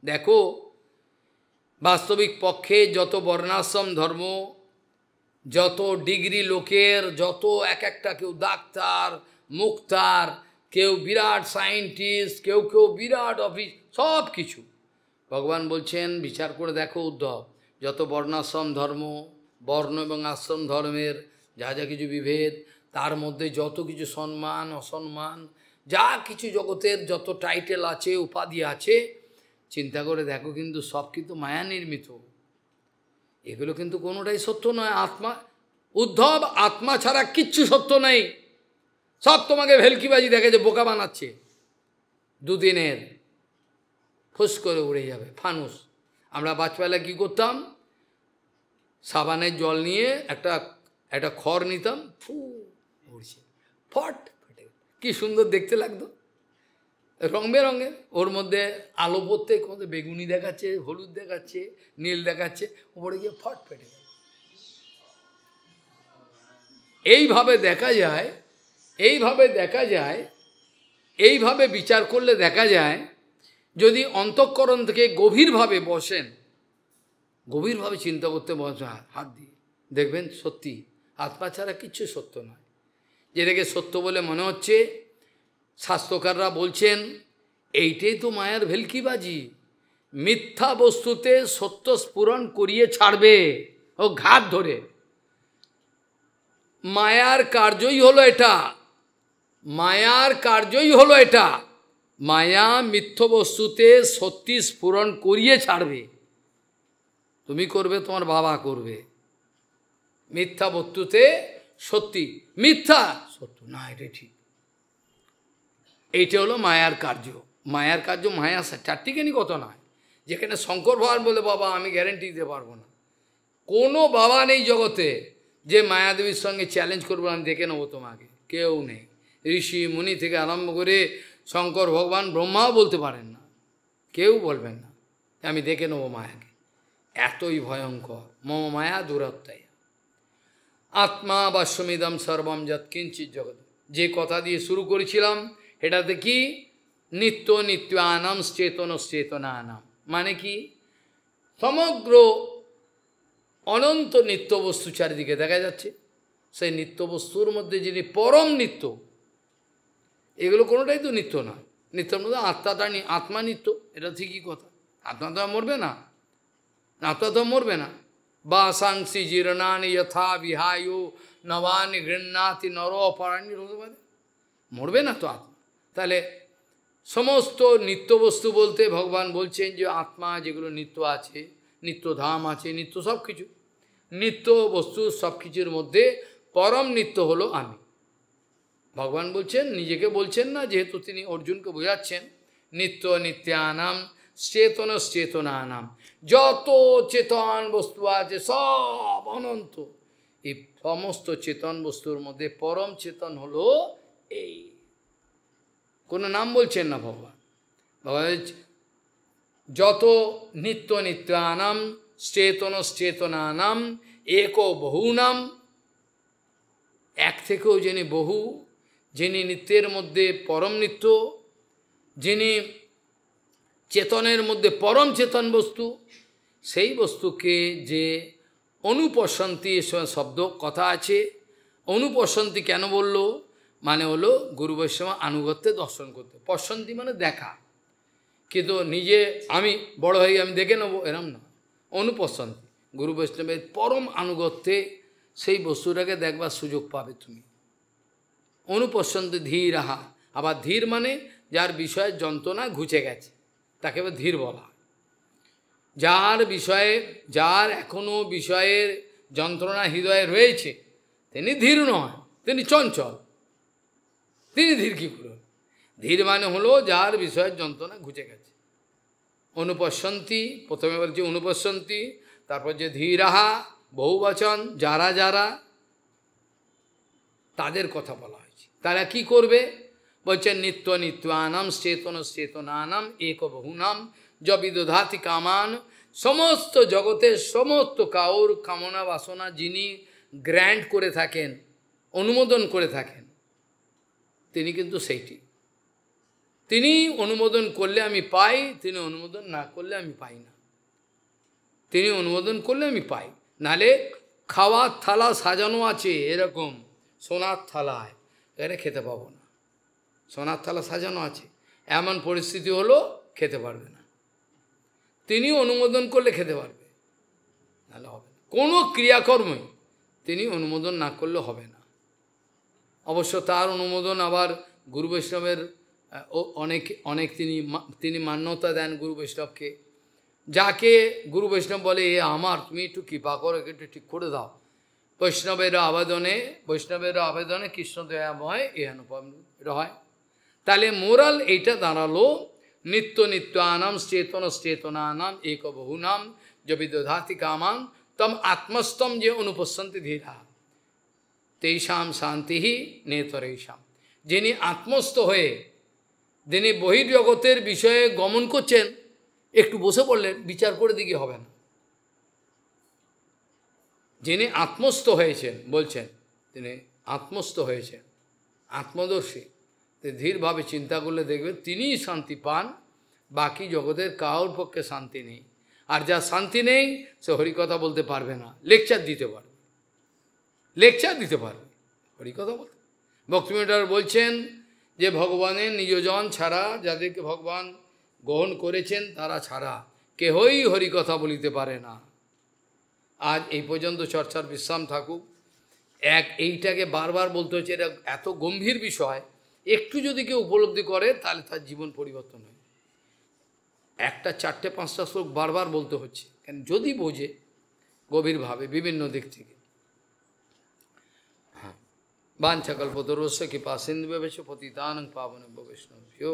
দেখো বাস্তবিক পক্ষে যত বর্ণাশ্রম ধর্ম, যত ডিগ্রি লোকের, যত এক একটা, কেউ ডাক্তার, মুক্তার, কেউ বিরাট সায়েন্টিস্ট, কেউ কেউ বিরাট অফিস, সব কিছু ভগবান বলছেন বিচার করে দেখো উদ্ধব, যত বর্ণাশ্রম ধর্ম, বর্ণ এবং আশ্রম ধর্মের যা যা কিছু বিভেদ, তার মধ্যে যত কিছু সম্মান অসম্মান, যা কিছু জগতের যত টাইটেল আছে, উপাধি আছে, চিন্তা করে দেখো কিন্তু সব কিন্তু মায়া নির্মিত, এগুলো কিন্তু কোনোটাই সত্য নয়। আত্মা উদ্ধব, আত্মা ছাড়া কিচ্ছু সত্য নেই, সব তোমাকে ভেলকিবাজি দেখে যে বোকা বানাচ্ছে, দুদিনের ফুস করে উড়ে যাবে ফানুস। আমরা বাচ্চাবেলায় কী করতাম, সাবানের জল নিয়ে একটা খড় নিতাম, ফু উড়ছে, ফট ফেটে, কি সুন্দর দেখতে লাগতো, রং বেরঙের, ওর মধ্যে আলো পড়তে কোথাও বেগুনি দেখাচ্ছে, হলুদ দেখাচ্ছে, নীল দেখাচ্ছে, উপরে গিয়ে ফট ফেটে গেল। এইভাবে দেখা যায়, এইভাবে দেখা যায়, এইভাবে বিচার করলে দেখা যায়, যদি অন্তঃকরণ থেকে গভীরভাবে বসেন, গভীরভাবে চিন্তা করতে বসেন হাত দিয়ে, দেখবেন সত্যি আত্মা ছাড়া কিচ্ছু সত্য নয়। যেটাকে সত্য বলে মনে হচ্ছে, শাস্ত্রকাররা বলছেন এইটাই তো মায়ার ভেলকিবাজি, মিথ্যা বস্তুতে সত্য স্ফুরণ করিয়ে ছাড়বে ও ঘাত ধরে। মায়ার কার্যই হলো এটা, মায়ার কার্যই হলো এটা, মায়া মিথ্য বস্তুতে সত্যি স্ফুরণ করিয়ে ছাড়বে। তুমি করবে, তোমার বাবা করবে, মিথ্যা বস্তুতে সত্যি, মিথ্যা সত্য না, এটা ঠিক, এইটা হলো মায়ার কার্য। মায়ার কার্য, মায়া চারটিখানি কত নয়, যেখানে শঙ্কর ভগবান বলে বাবা আমি গ্যারেন্টি দিতে পারবো না, কোনো বাবা নেই জগতে যে মায়াদেবীর সঙ্গে চ্যালেঞ্জ করবো আমি দেখে নেবো তোমাকে, কেউ নেই। ঋষি মুনি থেকে আরম্ভ করে শঙ্কর ভগবান ব্রহ্মাও বলতে পারেন না, কেউ বলবেন না আমি দেখে নেবো মায়াকে, এতই ভয়ঙ্কর। মম মায়া দুরত্যায় আত্মা বাস্যমিদম সর্বম যৎ কিঞ্চিৎ জগৎ, যে কথা দিয়ে শুরু করেছিলাম, এটাতে কি নিত্য নিত্যানাম চেতন চেতনানাম, মানে কি সমগ্র অনন্ত নিত্য বস্তু চারিদিকে দেখা যাচ্ছে, সেই নিত্য বস্তুর মধ্যে যিনি পরম নিত্য, এগুলো কোনোটাই তো নিত্য নয়, নিত্যর মধ্যে আত্মাটা আত্মা নিত্য, এটা ঠিকই কথা, আত্মা তো মরবে না, আত্মা তো মরবে না। বাসাংসি জীর্ণানি যথা বিহায়ু নবানি গৃহ্ণাতি নর অপরাণী, মরবে না তো আত্মা। তাহলে সমস্ত নিত্য বস্তু বলতে ভগবান বলছেন যে আত্মা যেগুলো নিত্য আছে, নিত্য ধাম আছে, নিত্য সব কিছু, নিত্য বস্তু সব কিছুর মধ্যে পরম নিত্য হলো আমি। ভগবান বলছেন, নিজেকে বলছেন না, যেহেতু তিনি অর্জুনকে বোঝাচ্ছেন, নিত্য নিত্যানাম চেতন চেতনানাম, যত চেতন বস্তু আছে সব অনন্ত, এই সমস্ত চেতন বস্তুর মধ্যে পরম চেতন হলো এই, কোনো নাম বলছেন না ভগবান। ভগবান যত নিত্য নিত্যানাম চেতন চেতনানাম একো বহুনাম, এক থেকেও যিনি বহু, যিনি নিত্যের মধ্যে পরম নিত্য, যিনি চেতনের মধ্যে পরম চেতন বস্তু, সেই বস্তুকে যে অনুপশন্তি শব্দ কথা আছে, অনুপশন্তি কেন বলল, মানে হলো গুরু বৈষ্ণব আনুগত্যে দর্শন করতে, পশন্তি মানে দেখা, কিন্তু নিজে আমি বড় হয়ে আমি দেখে নেবো এরম না, অনুপশন্তি গুরু বৈষ্ণবের পরম আনুগত্যে সেই বস্তুটাকে দেখবার সুযোগ পাবে তুমি। অনুপশন্তি ধীর আহা, আবার ধীর মানে যার বিষয়ের যন্ত্রণা ঘুচে গেছে তাকে আবার ধীর বলা, যার বিষয়ে, যার এখনো বিষয়ের যন্ত্রণা হৃদয়ে রয়েছে তিনি ধীর নয়, তিনি চঞ্চল, তিনি ধীর কি করুন। ধীর মানে হলো যার বিষয়ের যন্ত্রণা ঘুচে গেছে। অনুপশন্তি, প্রথমে বলছি অনুপশন্তি, তারপর যে ধীরাহা বহু বচন, যারা যারা, তাদের কথা বলা হয়েছে। তারা কি করবে, বলছেন নিত্য নিত্যানাম চেতন চেতনানাম এক বহুনাম যবিদধাতি কামান, সমস্ত জগতের সমস্ত কাউর কামনা বাসনা যিনি গ্র্যান্ট করে থাকেন, অনুমোদন করে থাকেন, তিনি কিন্তু সেইটি। তিনি অনুমোদন করলে আমি পাই, তিনি অনুমোদন না করলে আমি পাই না। তিনি অনুমোদন করলে আমি পাই, নালে খাওয়ার থালা সাজানো আছে এরকম সোনার থালায়, এখানে খেতে পাবো না। সোনার থালা সাজানো আছে, এমন পরিস্থিতি হলো খেতে পারবে না। তিনি অনুমোদন করলে খেতে পারবে, নাহলে হবে না। কোনো ক্রিয়াকর্মই তিনি অনুমোদন না করলে হবে না। অবশ্য তার অনুমোদন আবার গুরু বৈষ্ণবের অনেক তিনি মান্যতা দেন গুরু বৈষ্ণবকে। যাকে গুরু বৈষ্ণব বলে এ আমার, তুমি একটু কৃপা করো, একটু ঠিক করে দাও, বৈষ্ণবের আবেদনে কৃষ্ণ দয়াময় এ অনুপম, এটা হয়। তাহলে মোরাল এইটা দাঁড়ালো নিত্য নিত্যানাম চেতন চেতনানাম এক বহুনাম যবিদধাতি কামান তম আত্মস্তম যে অনুপস্থন্তি ধীরা তেষাম শান্তি নেতরেশাম। যিনি আত্মস্থ হয়ে যিনি বহির্জগতের বিষয়ে গমন করছেন, একটু বসে পড়লেন, বিচার করে দিকে হবে না। যিনি আত্মস্থ হয়েছেন, বলছেন তিনি আত্মস্থ হয়েছেন, আত্মদর্শী, ধীরভাবে চিন্তা করলে দেখবেন তিনিই শান্তি পান, বাকি জগতের কারোর পক্ষে শান্তি নেই। আর যা শান্তি নেই সে হরিকথা বলতে পারবে না, লেকচার দিতে পারবে, হরিকথা বলতে। ভক্তিবিনোদ বলছেন যে ভগবানের নিজজন ছাড়া, যাদেরকে ভগবান গ্রহণ করেছেন তারা ছাড়া কেহই হরিকথা বলিতে পারে না। আজ এই পর্যন্ত চর্চার বিশ্রাম থাকুক। এইটাকে বারবার বলতে হচ্ছে, এটা এত গম্ভীর বিষয়, একটু যদি কেউ উপলব্ধি করে তাহলে তার জীবন পরিবর্তন হয়। একটা 4-5টা শ্লোক বারবার বলতে হচ্ছে, কেন যদি বোঝে গভীরভাবে বিভিন্ন দিক থেকে। হ্যাঁ, বাঞ্ছাকল্পতরুস্য কৃপা সিন্ধুভ্যশ্চ পতিতানাং পাবনেভ্যো বৈষ্ণবেভ্যো।